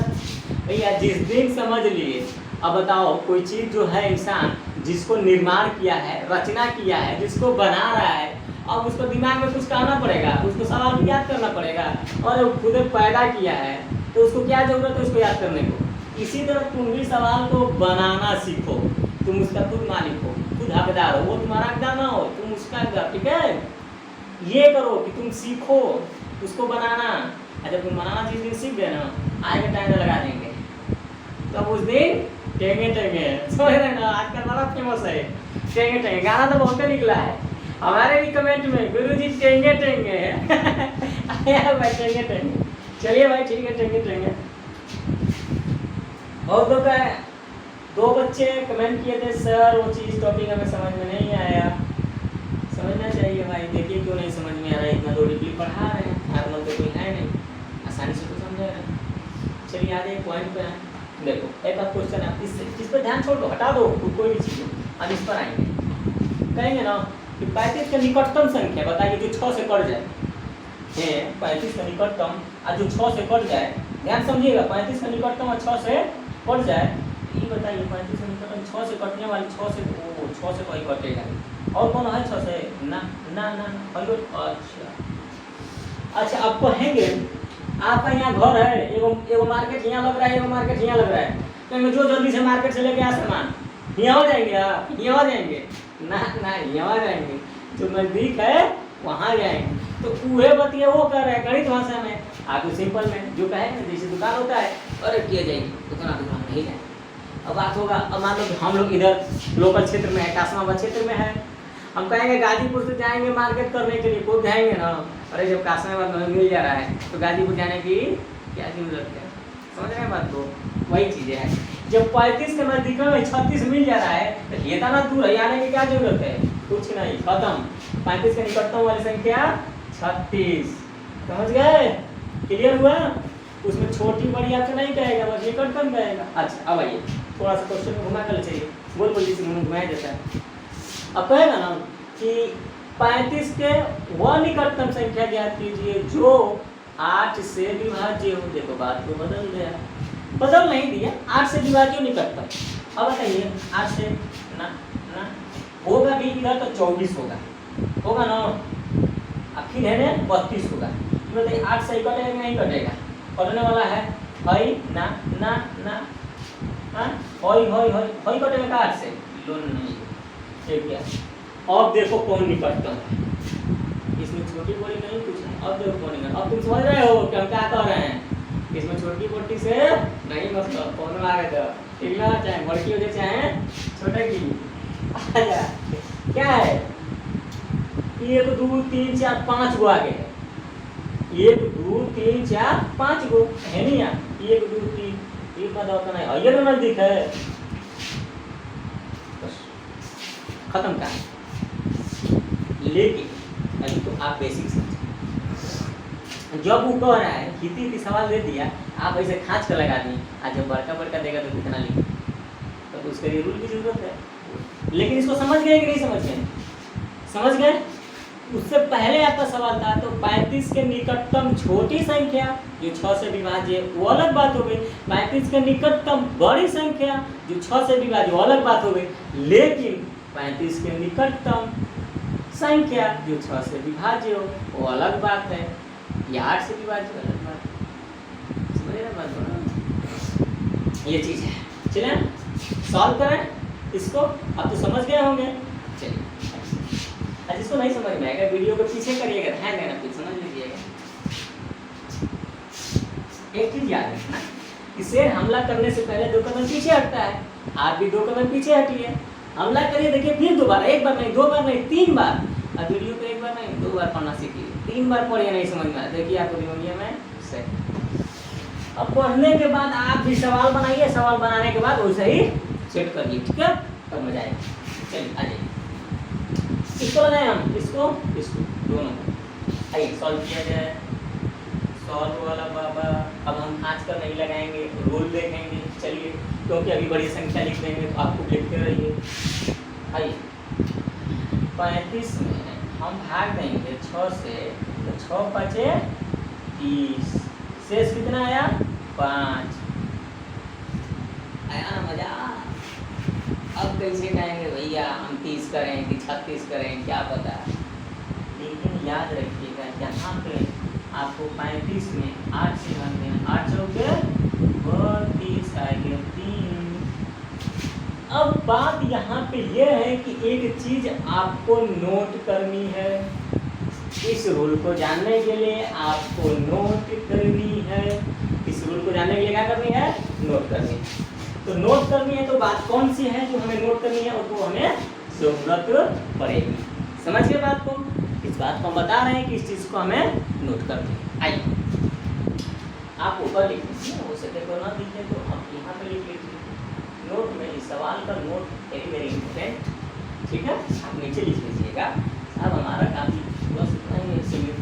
भैया, जिस दिन समझ लिए। अब बताओ, कोई चीज़ जो है इंसान जिसको निर्माण किया है, रचना किया है, जिसको बना रहा है, अब उसको दिमाग में कुछ करना पड़ेगा, उसको सवाल भी याद करना पड़ेगा, और वो खुद पैदा किया है तो उसको क्या जरूरत है उसको याद करने को। इसी तरह तुम भी सवाल को बनाना सीखो, तुम उसका खुद मालिक हो, खुद हकदार हो, वो तुम्हारा हकदार ना हो, तुम उसका हकदार, ठीक है। ये करो कि तुम सीखो उसको बनाना। जब तुम बनाना जिस दिन सीख गए ना, आगे टाइम लगा देंगे, तब उस दिन टेंगे समझ रहे ना। आजकल बड़ा फेमस है टेंगे, गाना तो बहुत निकला है, हमारे भी कमेंट में गुरुजी टेंगे भाई टेंगे। चलिए भाई ठीक है, टेंगे। बहुत लोग का 2 बच्चे कमेंट किए थे, सर वो चीज़ टॉपिक हमें समझ में नहीं आया। समझना चाहिए भाई, देखिए क्यों नहीं समझ में आ रहा है, इतना तो डीपली पढ़ा रहे हैं, नॉर्मल तो कोई है नहीं, आसानी से तो समझा रहे हैं। चलिए आज एक पॉइंट पे देखो, एक बात क्वेश्चन है, इस पर ध्यान छोड़ दो, हटा दो कोई भी चीज़। अब इस पर आएंगे, कहेंगे ना कि 35 का निकटतम संख्या बताइए जो 6 से कट जाए। 35 का निकटतम और जो 6 से कट जाए, ध्यान समझिएगा, 35 का निकटतम और 6 से कट जाए, ये बताइए 35 का निकटतम 6 से कटने वाली, 6 से कोई कटेगा, और कौन है 6 से? ना। अच्छा अब कहेंगे आपका यहाँ घर है, एगो मार्केट यहाँ लग रहा है, एगो मार्केट यहाँ लग रहा है, कहेंगे जो जल्दी से मार्केट से लेके आ सामान, यहाँ हो जाएंगे आप, यहाँ हो जाएंगे ना, यहाँ जाएंगे, जो नज़दीक है वहाँ जाएंगे। तो वह बतिया वो कर रहे हैं गणित भाषा में, आपको सिंपल में जो कहेंगे, जैसे दुकान होता है, अरे किया जाएगी दुकान नहीं जाए। अब बात होगा, अब मान लो हम लोग इधर लोकल क्षेत्र में है, कासमाबाद क्षेत्र में है, हम कहेंगे गाजीपुर से जाएंगे मार्केट करने के लिए, कोई जाएंगे ना, अरे जब कासमाबाद में मिल जा रहा है तो गाजीपुर जाने की क्या जरूरत है। समझ रहे हैं बात को? वही चीजें है। जब 35 के नजदीक में 36 मिल जा रहा है तो ये ना दूर है, आने की क्या जरूरत है, कुछ नहीं, खत्म। 35 के निकटतम वाली संख्या 36, समझ गए, क्लियर हुआ। उसमें छोटी बड़ी आपको नहीं कहेगा, बस निकटतम कहेगा। अच्छा अब आइए थोड़ा सा क्वेश्चन में घुमा कर चाहिए, बोल बोलिए से घुमाया जाता है। अब कहेगा ना कि 35 के वह निकटतम संख्या ज्ञात कीजिए जो 8 से विभाज्य हो। देखो बात को बदल गया, बदल नहीं दिया, 8 से विभाज्य निकटतम। अब बताइए 8 से ना ना होगा भी इधर तो 24 होगा ना, फिर है ना 32 होगा। बताइए 8 से कटेगा नहीं कटेगा, कटने वाला है हई ना ना ना हई कटेगा 8 से, लोन नहीं, ठीक है। अब देखो कौन निकटतम है, इसमें छोटी बड़ी नहीं कुछ नहीं। अब देखो कौन निकटतम, अब तुम समझ रहे हो कि हम क्या कह रहे हैं, इसमें छोटी मोटी से नहीं मतलब कौन आ गया, ठीक ना, चाहे बड़की हो जाए चाहे छोटे की। क्या है 1 2 3 4 5 गो आगे है, 1 2 3 4 5 गो है नहीं यार, 1 2 3 1 का दौर नहीं, ये तो नजदीक है, बस खत्म का। लेकिन अभी तो आप बेसिक समझ, जब वो कह रहा है हिती सवाल दे दिया, आप ऐसे खाँच कर लगा दी, आज जब बड़का देगा तो कितना लिखे, तो उसके लिए रूल की जरूरत है। लेकिन इसको समझ गए कि नहीं समझ गए, समझ गए। उससे पहले आपका सवाल था तो 35 के निकटतम छोटी संख्या जो 6 से विभाज्य है वो अलग बात हो गई, 35 के निकटतम बड़ी संख्या जो 6 से विभाज्य वो अलग बात हो गई। लेकिन 35 के निकटतम संख्या जो 6 से विभाज्य हो वो अलग बात है, या 8 से विभाज्य अलग बात है, समझ रहे बात, ये चीज़ है। चलिए सॉल्व करें इसको, अब तो समझ गए होंगे। चलिए जिसको नहीं समझ में आएगा वीडियो को पीछे करिएगा, ध्यान देना, फिर समझ लीजिएगा। एक चीज याद रखना कि शेर हमला करने से पहले 2 कदम पीछे हटता है, आप भी 2 कदम पीछे हटिए, हमला करिए, देखिए फिर दोबारा, एक बार नहीं 2 बार नहीं 3 बार, अब वीडियो को 1 बार नहीं 2 बार पढ़ना सीखिए, 3 बार पढ़िए, नहीं समझ में आया देखिए आपको दिमाग में सेट। अब पढ़ने के बाद आप भी सवाल बनाइए, सवाल बनाने के बाद वैसे ही सेट करिए, ठीक है, तब मजा आएगा। चलिए आ जाइए, इसको लगाए हम, इसको दोनों आइए सॉल्व किया जाए। सॉल्व वाला बाबा अब हम खाँच कर नहीं लगाएंगे, रूल देखेंगे। चलिए क्योंकि अभी बड़ी संख्या लिख देंगे तो आपको लिखते रहिए। आइए 35 में हम भाग देंगे 6 से, तो 6 5 30, शेष कितना आया 5, आया ना मजा। अब कैसे कहेंगे भैया हम 30 करें कि 36 करें क्या पता, लेकिन याद रखिएगा यहाँ पे आपको 35 में 8 से भाग देना, 8 चौके 32 आएगा 3। अब बात यहाँ पे ये है कि एक चीज आपको नोट करनी है, इस रूल को जानने के लिए आपको नोट करनी है, इस रूल को जानने के लिए क्या करनी है, नोट करनी है। तो नोट करनी है तो बात कौन सी है जो हमें नोट करनी है, उसको हमें जरूरत पड़ेगी, समझ गए बात को। इस बात को हम बता रहे हैं कि इस चीज़ को हमें नोट करनी है। आइए आप ऊपर लिख लीजिए, हो सके तो ना लिखिए तो आप यहाँ पे लिख लीजिए नोट में, इस सवाल का नोट वेरी इम्पोर्टेंट, ठीक है। आप नीचे लिख लीजिएगा, अब हमारा काफ़ी बस इतना ही सीमित,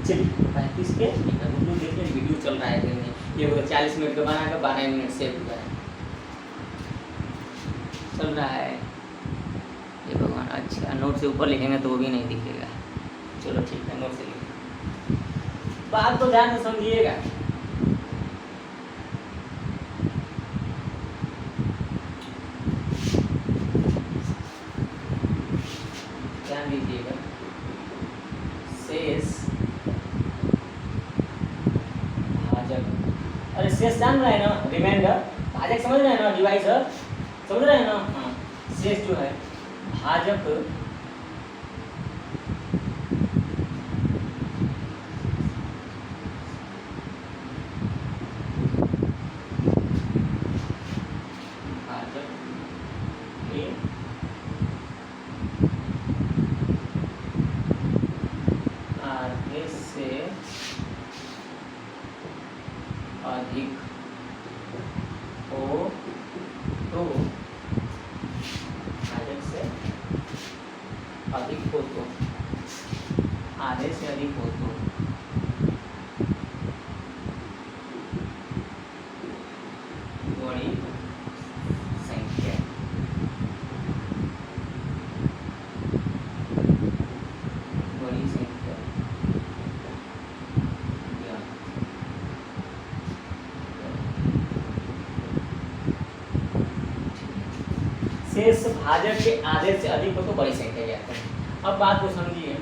चलिए 35 के देखिए वीडियो चल रहा है, ये 40 मिनट का बना कर 12 मिनट से हुआ है, चल रहा है ये भगवान। अच्छा नोट से ऊपर लिखेंगे तो वो भी नहीं दिखेगा, चलो ठीक है नोट से लिखेंगे, बात को ध्यान से समझिएगा। ध्यान दीजिएगा, शेष अरे शेष जान रहे हैं ना, रिमाइंडर भाजक समझ रहे हैं ना, डिवाइसर समझ रहे हैं ना, हाँ शेष जो है भाजक शेष भाजक के आधे से अधिक हो तो बड़ी संख्या ज्ञात करें। अब बात को समझिए,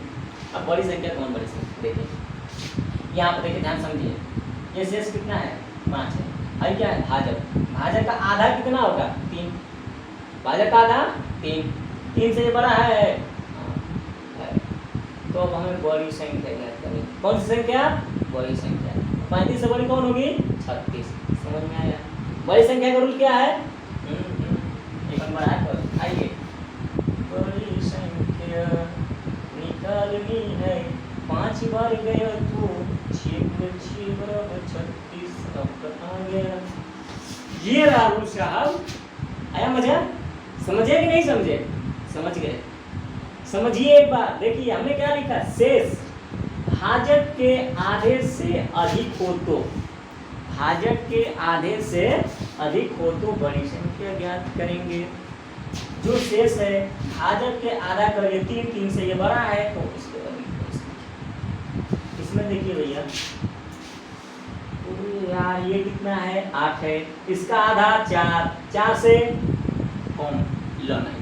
अब बड़ी संख्या कौन बड़ी संख्या, देखिए यहाँ पर देखिए, ध्यान समझिए, ये शेष कितना है 5 है, और क्या है भाजक, भाजक का आधा कितना होगा 3, भाजक का आधा 3 से ये बड़ा है, तो अब हमें बड़ी संख्या ज्ञात करनी। कौन सी संख्या, बड़ी संख्या। 35 से बड़ी कौन होगी 36, समझ में आया। बड़ी संख्या का रूल क्या है, एक नंबर है पर आइए, बड़ी संख्या निकालनी है, 5 बार गया तो 6 बराबर 36, अब आ गया। ये रहा रूल साहब, आया मजा, समझे कि नहीं समझे, समझ गए। समझिए एक बार, देखिए हमने क्या लिखा, शेष भाजक के आधे से अधिक हो तो, भाजक के आधे से अधिक हो तो बड़ी संख्या ज्ञात करेंगे। जो शेष है भाजक के आधा करेंगे 3 से ये बड़ा है तो इसके अधिक बड़ी संख्या। इसमें देखिए भैया, यार ये कितना है 8 है, इसका आधा 4 से कम लो नहीं,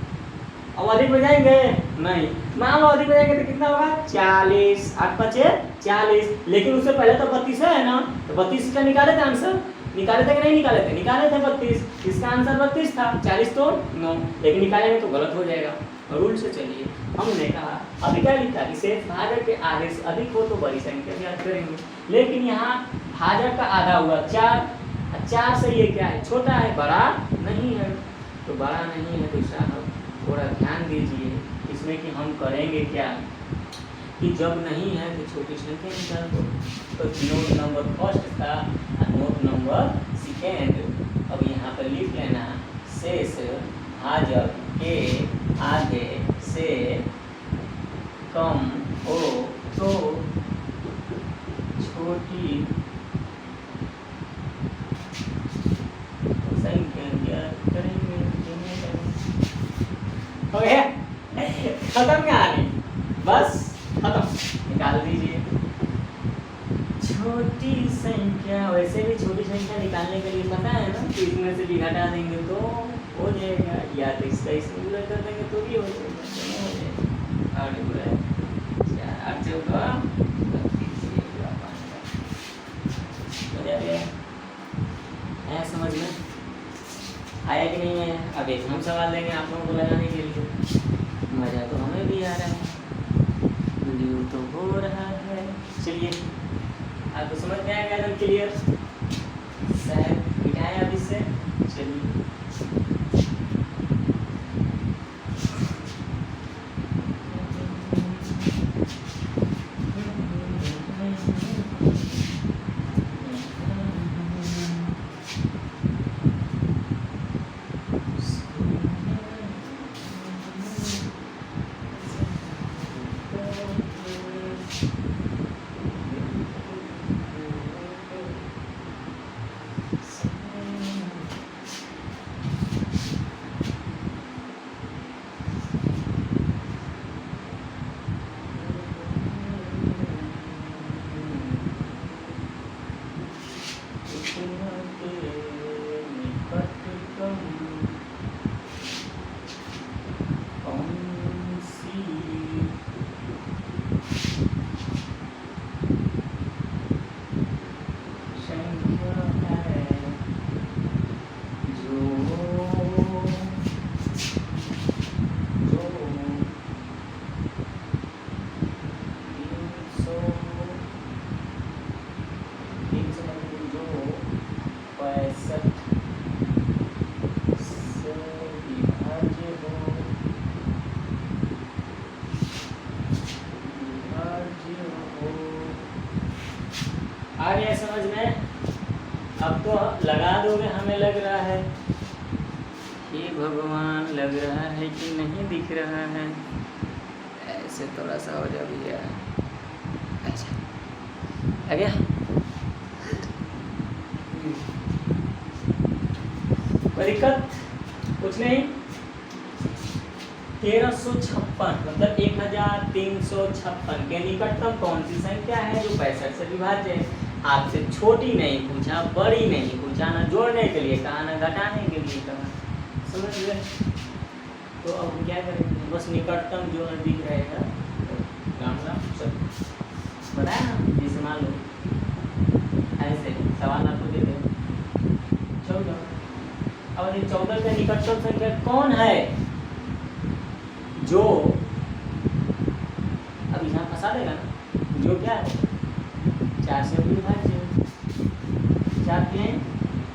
अब अधिक बजाएंगे नहीं, मान लो अधिक बजाएंगे तो कितना होगा 40, 8 5 40, लेकिन उससे पहले तो 32 है ना, तो 32 का निकाले थे आंसर, निकाले थे कि नहीं निकाले थे, निकाले थे 32, इसका आंसर 32 था, 40 तो 9, लेकिन निकालेंगे तो गलत हो जाएगा। रूल से चलिए, हमने कहा अभी क्या लिखा कि शेष भाजक के आधे से अधिक हो तो बड़ी संख्या ज्ञात करेंगे, लेकिन यहाँ भाजक का आधा हुआ 4 से ये क्या है छोटा है, बड़ा नहीं है, तो बड़ा नहीं है तो साहब थोड़ा ध्यान दीजिए इसमें कि हम करेंगे क्या, कि जब नहीं है तो छोटी संख्या निकाल दो। तो नोट नंबर फर्स्ट था और नोट नंबर सेकेंड, अब यहाँ पर लिख लेना, शेष भाजक के आधे से कम हो तो छोटी संख्या ज्ञात करेंगे। हो गया, खत्म कहानी, बस खत्म, निकाल दीजिए। छोटी संख्या, वैसे भी छोटी संख्या निकालने के लिए पता है ना कि इसमें से भी घटा देंगे तो हो जाएगा, या तो इसका इसमें पूरा कर देंगे तो भी हो जाएगा, दोनों हो जाएगा। और पूरा 4 14 हो जाएगा। आया समझ में, आया कि नहीं आया? अब एक हम सवाल देंगे आप लोगों को लगाने के लिए, मज़ा तो हमें भी आ रहा है, वीडियो तो हो रहा है। चलिए आपको समझ में आएगा एकदम क्लियर, शायद मिटाएं अब इससे। चलिए आ गया समझ में? अब तो लगा दोगे हमें लग रहा है। हे भगवान, लग रहा है कि नहीं दिख रहा है? ऐसे थोड़ा सा हो जा भैया, ऐसा आ गया। कोई दिक्कत कुछ नहीं। 1356 मतलब 1356 के निकटतम कौन सी संख्या है जो 65 से विभाज्य है? आपसे छोटी नहीं पूछा, बड़ी नहीं पूछा, ना जोड़ने के लिए कहा, ना घटाने के लिए कहा। समझ गए? तो अब हम क्या करेंगे, बस निकटतम जो नजदीक रहेगा राम सब बताया ना। जैसे मान लो ऐसे सवाल आपको दे दे 14, अब 14 का निकटतम संख्या कौन है जो, अब यहाँ फंसा देगा ना, जो क्या है 4 से विभाज्य, 4 3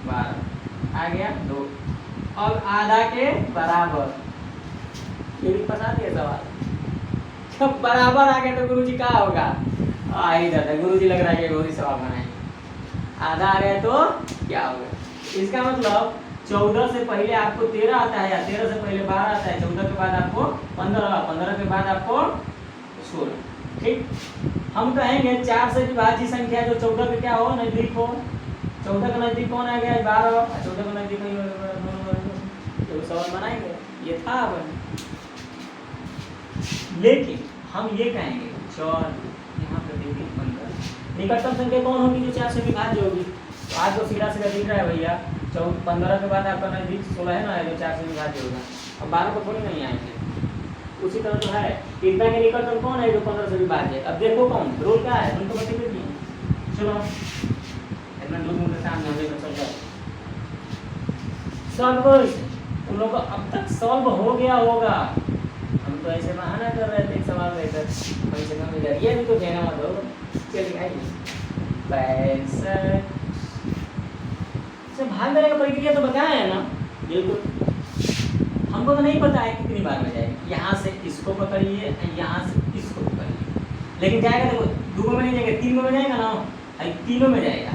12 आ गया 2 और आधा के बराबर, ये भी फंसा दिया सवाल। जब बराबर आ गया तो गुरुजी क्या होगा, आई दादा गुरुजी लग रहा है कि बहुत ही सवाल बनाए। आधा आ गया तो क्या होगा, इसका मतलब 14 से पहले आपको 13 आता है या 13 से पहले 12 आता है, 14 के बाद आपको 15, 15 के बाद आपको 16। ठीक, हम कहेंगे 4 से विभाज्य संख्या जो 14 के क्या हो नजदीक हो, 14 का नजदीक कौन आ गया 12, 14 का नजदीक तो सवाल बनाएंगे, ये था अपन। लेकिन हम ये कहेंगे चल यहाँ पे देखिए 15 निकटतम संख्या कौन होगी जो 4 से विभाज्य होगी, तो आज तो सीधा सीधा दिख रहा है भैया 15 के बाद आपका नजदीक 16 है ना जो 4 से विभाज्य होगा, अब 12 को थोड़ी नहीं आएंगे। उसी तरह तो है इतना के निकटतम कौन है जो 15 से विभाज्य है, अब देखो कौन रोल क्या है उनको बता दीजिए। चलो इतना लोग मुझे सामने हमें तो चल रहा है सॉल्व, तुम लोग को अब तक सॉल्व हो गया होगा, हम तो ऐसे बहाना कर रहे थे सवाल लेकर, कम से कम इधर ये भी तो कहना मत हो। चलिए आइए 65 से भाग देने का प्रक्रिया तो बताया है ना, बिल्कुल हमको तो नहीं पता है कितनी बार में जाएगा, यहाँ से इसको पकड़िए यहाँ से इसको पकड़िए, लेकिन जाएगा देखो 2 में नहीं जाएगा 3 में जाएगा ना, तीनों में जाएगा,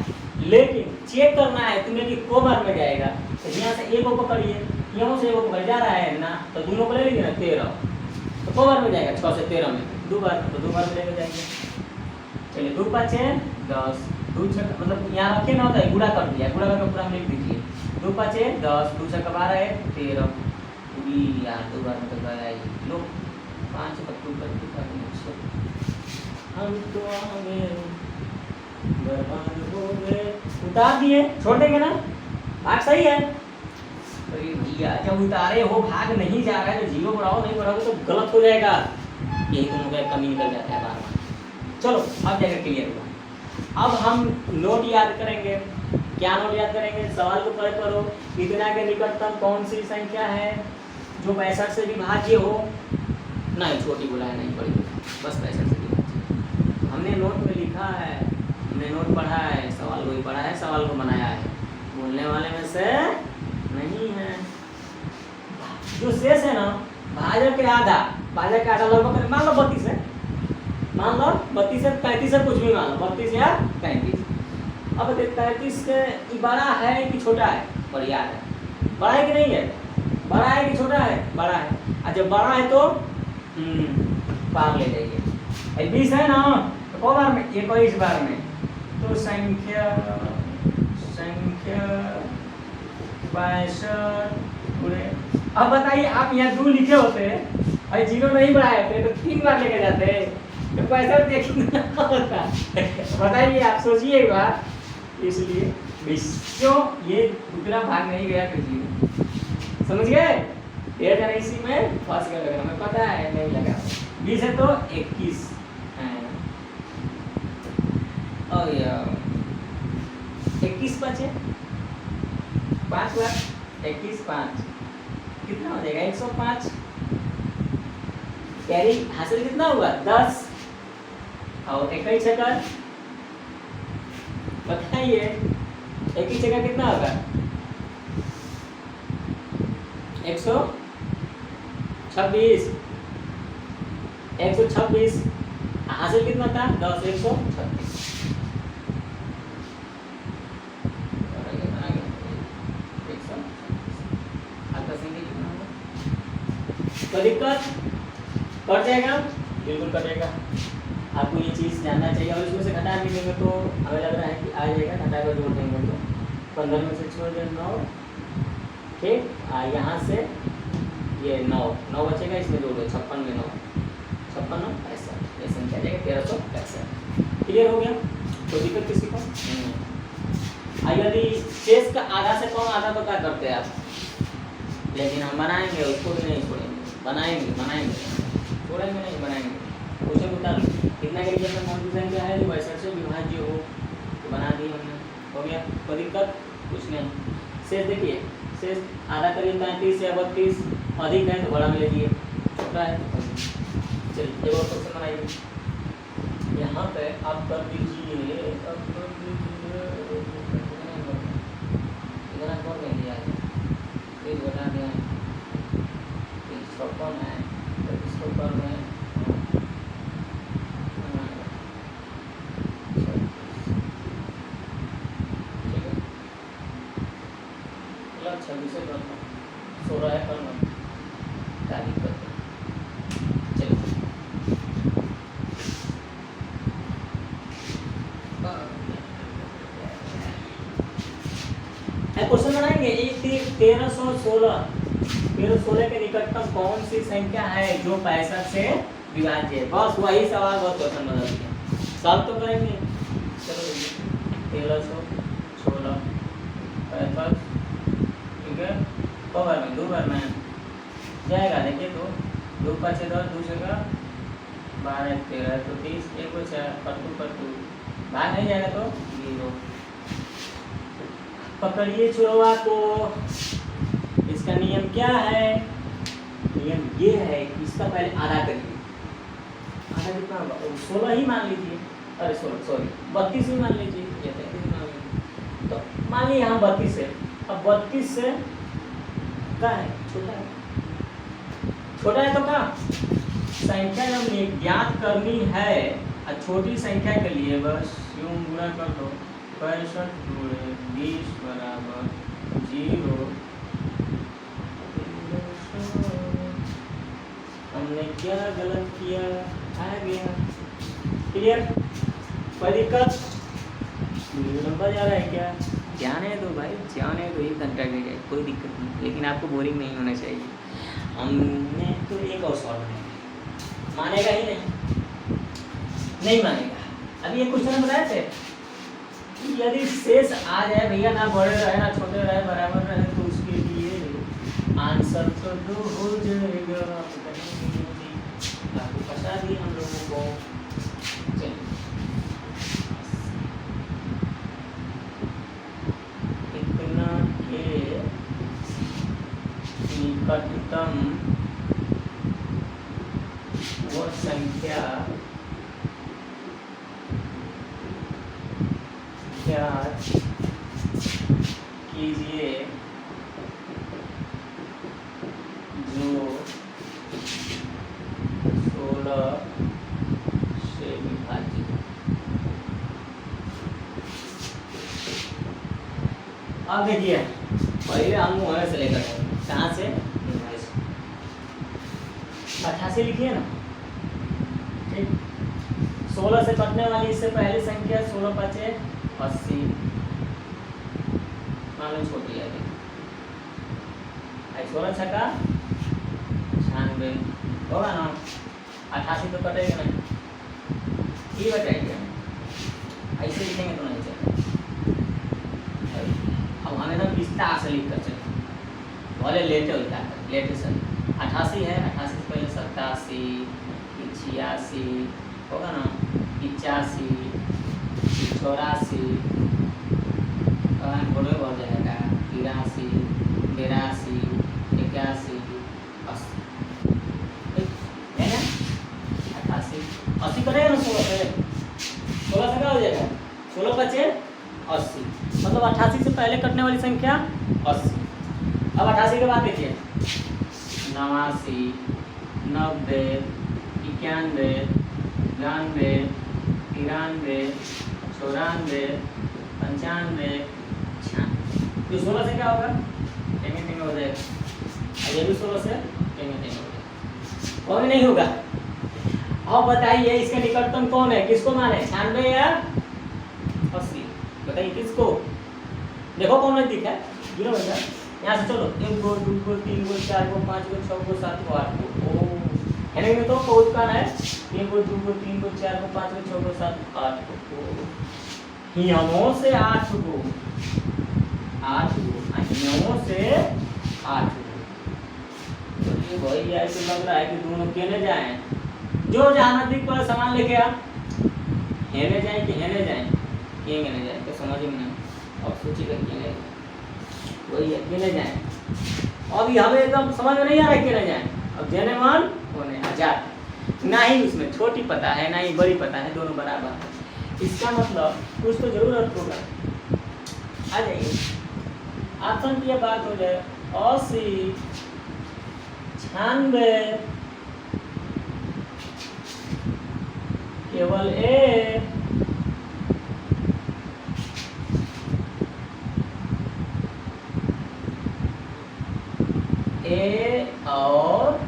लेकिन चेक करना है तुम्हें कि को बार में जाएगा, तो यहाँ से एक को पकड़िए यहाँ से एक को पकड़ जा रहा है ना, तो दोनों को ले लीजिए ना 13, तो को बार में जाएगा 6 से 13 में 2 बार, तो 2 बार में लेके जाएंगे। चलिए 2 5 10 2 6 मतलब यहाँ रखे ना होता है गुणा कर दिया, गुणा करके पूरा हम लिख दीजिए 2 5 10 2 6 12 है 13 पूरी यार 2 बार में तो गया ही लो 5 पत्तू कर हम तो आगे बर्बाद हो गए, उतार दिए छोड़ देंगे ना, बात सही है। अरे भैया जब उतारे हो भाग नहीं जा रहा है तो 0 बढ़ाओ, नहीं बढ़ाओगे तो गलत हो जाएगा, यही तुम लोग कमी निकल जाता है बार बार। चलो अब जाकर क्लियर हुआ। अब हम नोट याद करेंगे, क्या नोट याद करेंगे, सवाल को पढ़ करो इतना के निकटतम कौन सी संख्या है जो 65 से विभाज्य हो, नहीं छोटी बुलाए नहीं बड़ी, बस 65 से विभाज्य। हमने नोट में लिखा है, हमने नोट पढ़ा है, सवाल को ही पढ़ा है, सवाल को बनाया है, बोलने वाले में से नहीं है। जो शेष है ना भाजक के आधा, भाजक के आधा लगभग मान लो 32 है, मान लो 32 से 35 है, कुछ भी मान लो 32 या 35। अब 33 के बड़ा है कि छोटा है, बढ़िया है, बड़ा है कि नहीं है, बड़ा है कि छोटा है, बड़ा है, और जब बड़ा है तो पार ले जाइए। 20 है ना तो को बार में 21 बार में, तो संख्या 62 पूरे। अब बताइए आप यहाँ 2 लिखे होते और 0 नहीं बढ़ाए होते तो 3 बार लेके जाते तो 65 देखना होता। बताइए आप सोचिए एक बार, इसलिए 20 क्यों ये दूसरा भाग नहीं गया किसी, समझ गए, ये जरा इसी में फंस गया, लगा हमें पता है नहीं लगा। 20 है तो 21 है, और 21 बचे 5 बार 21 5 कितना हो जाएगा 105, कैरी हासिल कितना हुआ 10 और 21 जगह बताइए 21 जगह कितना होगा 126, 126 हासिल कितना था 10 136। तो दिक्कत कट जाएगा, बिल्कुल कटेगा, आपको ये चीज़ जानना चाहिए। और इसमें से घटा भी देंगे तो हमें लग रहा है कि आ जाएगा, घटा कर जोड़ देंगे तो 15 में से छोड़ दें 9, ठीक, यहाँ से ये 9 बचेगा, इसमें जोड़ दो 56 में 9 56 9 65, ये संख्या आ जाएगा 1365। क्लियर हो गया, कोई दिक्कत किसी को नहीं। यदि शेष का आधा से कम आधा तो क्या करते हैं आप, लेकिन हम बनाएंगे उसको भी नहीं छोड़ेंगे। बनाएंगे छोड़ेंगे नहीं, बनाएंगे। क्वेश्चन बता लो कितना के लिए कौन सी संख्या है जो 62 से विभाज्य हो, तो बना दी हमने, हो गया। कोई दिक्कत कुछ नहीं। शेष देखिए, शेष आधा करिए 33 या 32, अधिक है तो बड़ा में लीजिए, छोटा है तो चलिए एक और क्वेश्चन बनाइए। यहाँ पे आप कर दीजिए, इतना कौन नहीं दिया है, प्लीज बता दें। 56 है तो इसको कर रहे हैं 26 से करना 16 है करना क्या दिक्कत है। चलिए क्वेश्चन बनाएंगे। 1316 के निकटतम कौन सी संख्या है जो 65 से विभाज्य है, बस वही सवाल, बहुत क्वेश्चन बना दिया, सॉल्व तो करेंगे। चलो 1316 65, ठीक है, दो बार में जाएगा। देखिए तो 2 5 10 2 जगह 12 13 तो 30 एक बचा कटू बाहर नहीं जाएगा तो 0। पकड़िए चुरवा को। इसका नियम क्या है, नियम ये है कि इसका पहले आधा करिए, आधा कितना होगा 16 ही मान लीजिए, अरे 16 सॉरी 32 ही मान लीजिए, या 33 मान लीजिए। तो मान लीजिए यहाँ 32 है, अब 32 से क्या है, छोटा है तो क्या संख्या जब ज्ञात करनी है, छोटी संख्या के लिए बस यूं गुणा कर दो, 65 गुणे 20 बराबर 0। हमने क्या गलत किया, आ गया, क्लियर, कोई दिक्कत, लंबा जा रहा है क्या, जाने दो भाई, जाने दो, 1 घंटा के जाए कोई दिक्कत नहीं, लेकिन आपको बोरिंग नहीं होना चाहिए। हमने तो एक और सॉल्व है, मानेगा ही नहीं मानेगा। अभी एक क्वेश्चन बताए थे, यदि शेष आ जाए भैया, ना बड़े रहे ना छोटे रहे, बराबर रहे, तो उसके लिए आंसर तो 2 हो जाएगा। आपको पता भी हम लोगों को, चलिए इतना के निकटतम वो संख्या ज्ञात कीजिए जो 16 से विभाजित। अब देखिए पहले हम वहाँ से लेकर कहाँ से 88 लिखिए ना, ठीक। 16 से कटने वाली इससे पहली संख्या 16 5 80, मान लो छोटी है, 16 छक्का 96 होगा ना, 88 तो कटेगा नहीं, ये बताइए, ऐसे लिखेंगे तो नहीं चलेगा। अब हमें ना विस्तार से लिख कर चले, भले लेटे होता है, लेटे से 88 है, 88 से पहले 87 86 होगा ना, 85 84 बोले हो जाएगा, 83 82 81 80, है ना, 88 80 करेगा ना 16 से, 16 से क्या हो जाएगा, 16 5 80, मतलब 88 से पहले कटने वाली संख्या 80। अब 88 के बाद देखिए 89 90 91 92 93 94 95 96, 16 से क्या होगा, टेंगे हो जाएगा, ये भी 16 से टेंगे हो जाएगा, और नहीं होगा। अब बताइए इसके निकटतम कौन है, किसको माने, 96 या 80, बताइए किसको, देखो कौन नजदीक है, गिनो भैया यहाँ से, चलो 1 2 3 4 5 6 7 8 ओ है नहीं, तो बहुत कौन है, 1 2 3 4 5 6 7 8 हिमों से 8 गो, 8 गो हिमों से 8 गो, ये भाई ऐसे लग रहा है कि दोनों केने जाए, जो जहाँ नजदीक पड़े सामान लेके आ, हेने जाए कि हेने जाए, केने जाए तो समझ में नहीं। अब सोची कर केने वही है केने जाए, अभी हमें एकदम समझ में नहीं आ रहा है केने जाए। अब जेने मन होने आजाद, ना ही उसमें छोटी पता है ना ही बड़ी पता है, दोनों बराबर है। इसका मतलब कुछ तो जरूरत होगा। आ जाइए ऑप्शन की बात हो जाए, 80, 96, केवल ए, ए और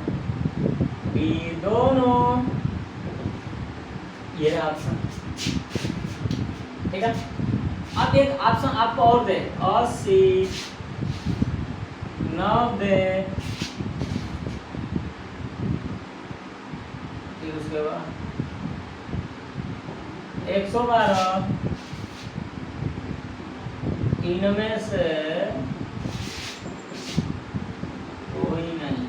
बी दोनों, ये ऑप्शन ठीक है। अब एक ऑप्शन आपको और दे, 80, 90, फिर उसके बाद 112, इनमें से कोई नहीं।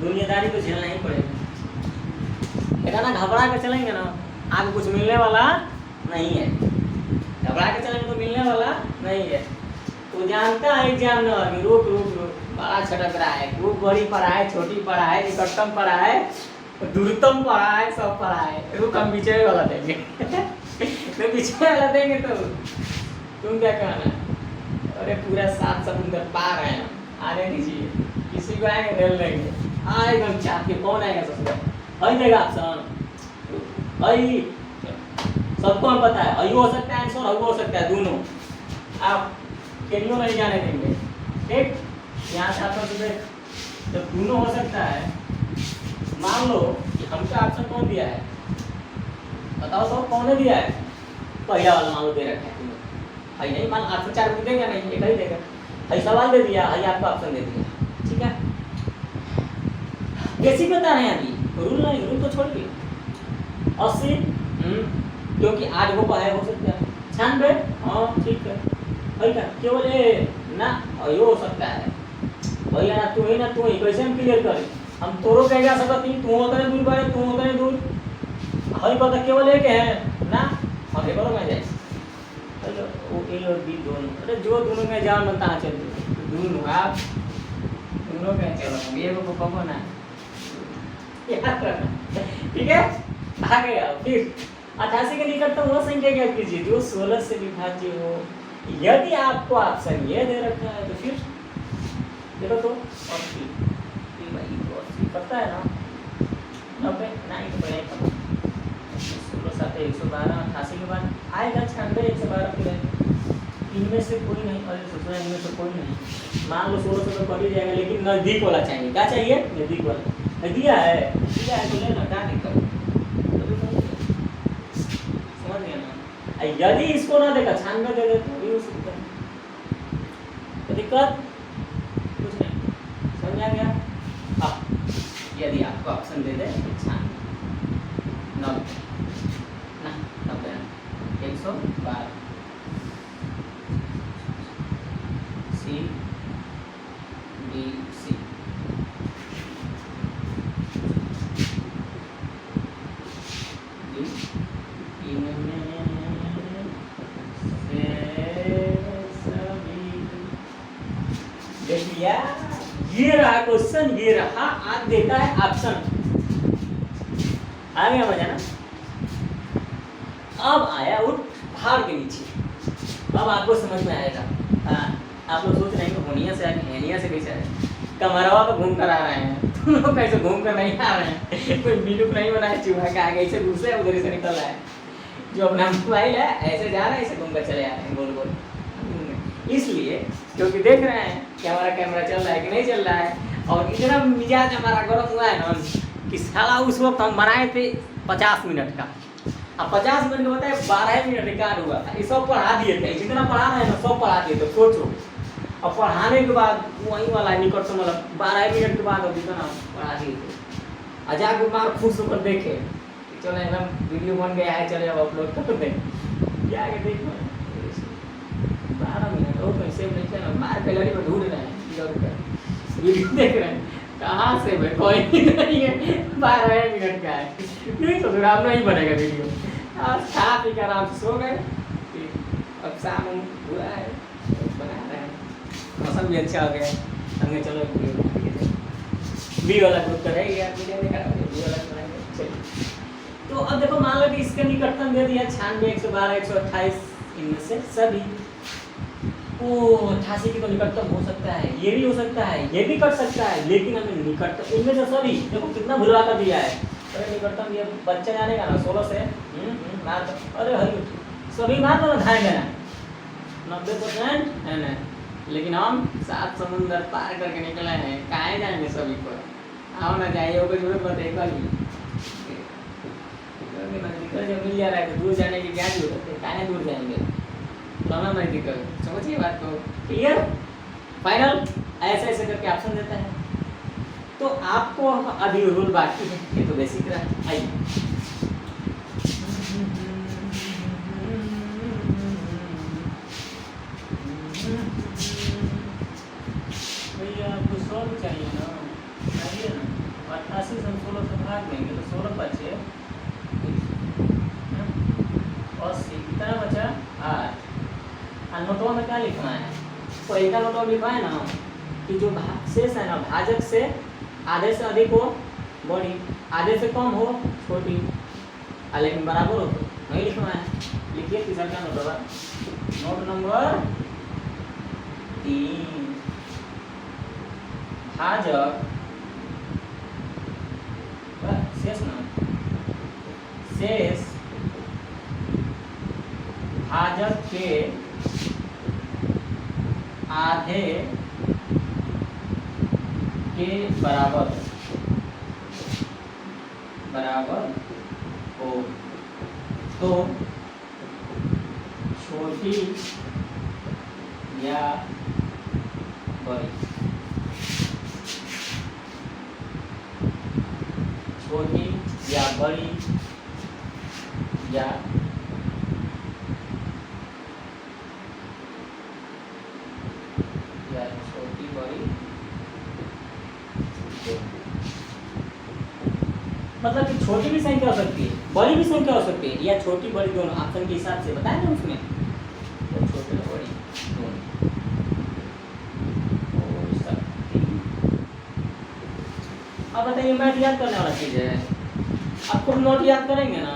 दुनियादारी तो झेलना ही पड़ेगा। ना घबरा के चलेंगे ना, आगे कुछ मिलने वाला नहीं है। घबरा के चलेंगे तो मिलने वाला नहीं है। तो जानता है एग्जाम न अभी, रुक रुक रुक, बड़ा छटक रहा है, खूब बड़ी पढ़ा है, छोटी पढ़ा है, निकटतम पढ़ा है, दूरतम पढ़ा है, सब पढ़ा है। रुक हम पीछे वाला देंगे तो पीछे वाला देंगे तो तुम क्या कहना? अरे पूरा 7 समुंदर पार है, आने दीजिए, किसी को आएंगे रेल लेंगे, आएगा चाप के, कौन आएगा सबसे आई देगा ऑप्शन आई, सबको हम पता है, आई हो सकता है आंसर, आई हो सकता है, दोनों आप केनियो नहीं जाने देंगे। ठीक, यहाँ से आपका जब दोनों हो सकता है, मान लो कि हमका ऑप्शन कौन दिया है, बताओ तो कौन ने दिया है? पहला वाला मान लो दे रखा है तुमने, भाई नहीं मान ऑप्शन 4 को देगा नहीं, एक ही देगा। भाई सवाल दे दिया, भाई आपको ऑप्शन दे दिया, ठीक है। कैसी बता रहे हैं अभी, रूल नहीं, रूल तो छोड़िए। 80 क्योंकि 8 को है, हो सकता है। 96 हाँ ठीक है, भाई का केवल ए ना, ये हो सकता है भैया, ना तू ही कैसे हम क्लियर करें? हम तोरो कह जा सकता थी, तू होता नहीं दूर पड़े, तू होता नहीं दूर, हई पता केवल एक है ना, हम एक और में जाए। हेलो वो ए और बी दोनों, अरे जो दोनों में जान बनता है चल दोनों, आप दोनों कह चलो ये को कहो ना ठीक है। आ गया फिर 88 के निकटतम वह संख्या क्या कीजिए जो 16 से विभाज्य हो। यदि आपको ऑप्शन ये दे रखा है तो फिर देखो तो 80, भाई तो 80 पता है ना, 90 नहीं तो पहले 16 7 112, 88 के बाद आएगा 96 112 फिर इनमें से कोई नहीं, अरे सोचना इनमें से कोई नहीं, मान लो 16 से तो कट ही जाएगा, लेकिन नजदीक वाला चाहिए। क्या चाहिए? नजदीक वाला। दिया है तो लेना, क्या दिक्कत? समझ गया ना? यदि इसको ना देखा 96 दे दे तो भी हो सकता है, तो दिक्कत कुछ नहीं, समझ आ गया? अब यदि आपको ऑप्शन दे दे 96, 90 ना 90 112 सी बी सी, ये रहा क्वेश्चन, ये रहा, आज देता है ऑप्शन। आ गया मजा ना? अब आया उठ पहाड़ के नीचे, अब आपको समझ में आएगा। आप लोग सोच रहे हैं कि होनिया से आके हेनिया से कैसे आए, कमरवा तो घूम कर आ रहे हैं, तुम लोग कैसे घूम कर नहीं आ रहे हैं, कोई बिलुक नहीं बना है, चूहा के आगे से घुसे उधर से निकल रहा है, जो अपना मोबाइल है ऐसे जा रहा है, ऐसे घूम कर चले आ रहे हैं गोल गोल। इसलिए क्योंकि देख रहे हैं कि हमारा कैमरा चल रहा है कि नहीं चल रहा है, और इतना मिजाज हमारा गर्म हुआ है ना कि साला उस वक्त हम बनाए थे 50 मिनट का, अब 50 मिनट के बताए 12 मिनट रिकॉर्ड हुआ था, ये सब पढ़ा दिए थे, जितना पढ़ा रहे हैं ना सब पढ़ा दिए थे, सोचो। अब पढ़ाने के बाद वही वाला निकट से मतलब 12 मिनट के बाद जितना पढ़ा दिए थे, अजाक कुमार खुश होकर देखे, चलो एकदम वीडियो बन गया है, चले अब अपलोड कर दें, क्या देखो 12 मिनट और कैसे नहीं, मार पे लड़ी पर ढूंढ रहे हैं। वीडियो देख रहे हैं कहाँ से भाई, कोई नहीं है, 12 मिनट का है, नहीं तो आप नहीं बनेगा वीडियो। आज खा पी कर आराम से सो गए, अब शाम हुआ है बना रहे हैं, मौसम भी अच्छा हो गया, हमने चलो बी वाला ग्रुप का रह गया, वीडियो नहीं करा, बी वाला बनाएंगे। चलिए तो अब देखो मान लो कि इसका निकटतम दे दिया 96, 112, 128, इनमें से सभी। ओ 88 की तो निकटतम हो सकता है, ये भी हो सकता है, ये भी कर सकता है, लेकिन हमें निकटतम इनमें से सभी देखो कितना भुलवा कर दिया है। अरे निकटतम ये बच्चा जानेगा ना 16 से मार दो, अरे हरी सभी मार दो ना, खाएंगे ना 90% है ना, लेकिन हम 7 समुंदर पार करके निकले हैं, कहाँ जाएंगे सभी पर, आओ ना जाइए, कोई जरूरत मत है कल जब मिल जा रहा है तो दूर जाने की क्या जरूरत है, कहाँ दूर जाएंगे, दोनों में दिक्कत, समझिए बात को, क्लियर फाइनल, ऐसे ऐसे करके ऑप्शन देता है। तो आपको अभी रूल बाकी है, ये तो बेसिक रहा। आइए भैया आपको 100 चाहिए ना, चाहिए ना, 88 से 16 से भाग देंगे तो 16 बचे 80, कितना बचा 8। और नोटों में क्या लिखना है, तो एक नोटों में लिखा है ना कि जो शेष है ना भाजक से आधे से अधिक हो बड़ी, आधे से कम हो छोटी, लेकिन बराबर हो तो नहीं लिखना है। लिखिए तीसरा का नोट नंबर 3, भाजक शेष ना शेष भाजक के आधे के बराबर हो तो छोटी या बड़ी, छोटी या बड़ी या छोटी बड़ी, मतलब कि छोटी भी संख्या हो सकती है, बड़ी भी संख्या हो सकती है, या छोटी बड़ी दोनों ऑप्शन के हिसाब से बताया ना उसमें, तो छोटी और बड़ी दोनों हो सकती। अब बताइए मैथ याद करने वाला चीज है, आप खुद नोट याद करेंगे ना,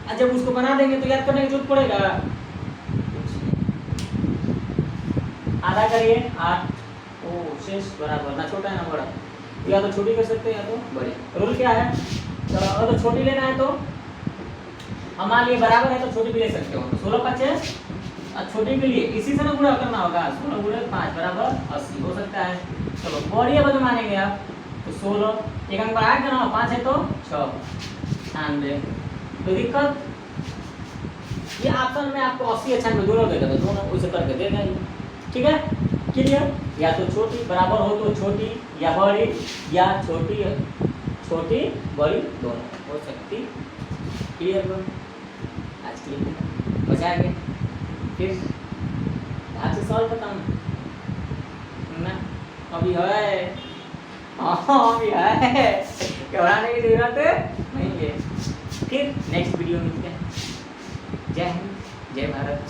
और जब उसको बना देंगे तो याद करने की जरूरत पड़ेगा, आधा करिए 8, ओ शेष बराबर ना छोटा है ना बड़ा, या तो छोटी कर सकते हैं या तो बड़ी। रूल क्या है, तो अगर तो छोटी लेना है तो हम मान लिए बराबर है तो छोटी भी ले सकते हो, तो 16 25 और छोटी के लिए इसी से ना गुणा करना होगा, 16 गुणे 5 बराबर 80 हो सकता है। चलो बड़ी अब मानेंगे आप, तो 16 एक अंक बढ़ा के ना 5 है तो 6 ध्यान दें, तो दिक्कत ये ऑप्शन में आपको 80 96 दोनों देगा, तो दोनों उसे करके देगा ही, ठीक है क्लियर। या तो छोटी बराबर हो तो छोटी या बड़ी, या छोटी बड़ी दोनों हो सकती, क्लियर। आज के लिए बचाएंगे, फिर आज से सॉल्व खत्म ना, अभी है हाँ अभी है, घबराने की जरूरत नहीं है। फिर नेक्स्ट वीडियो मिलते हैं। जय हिंद, जय भारत।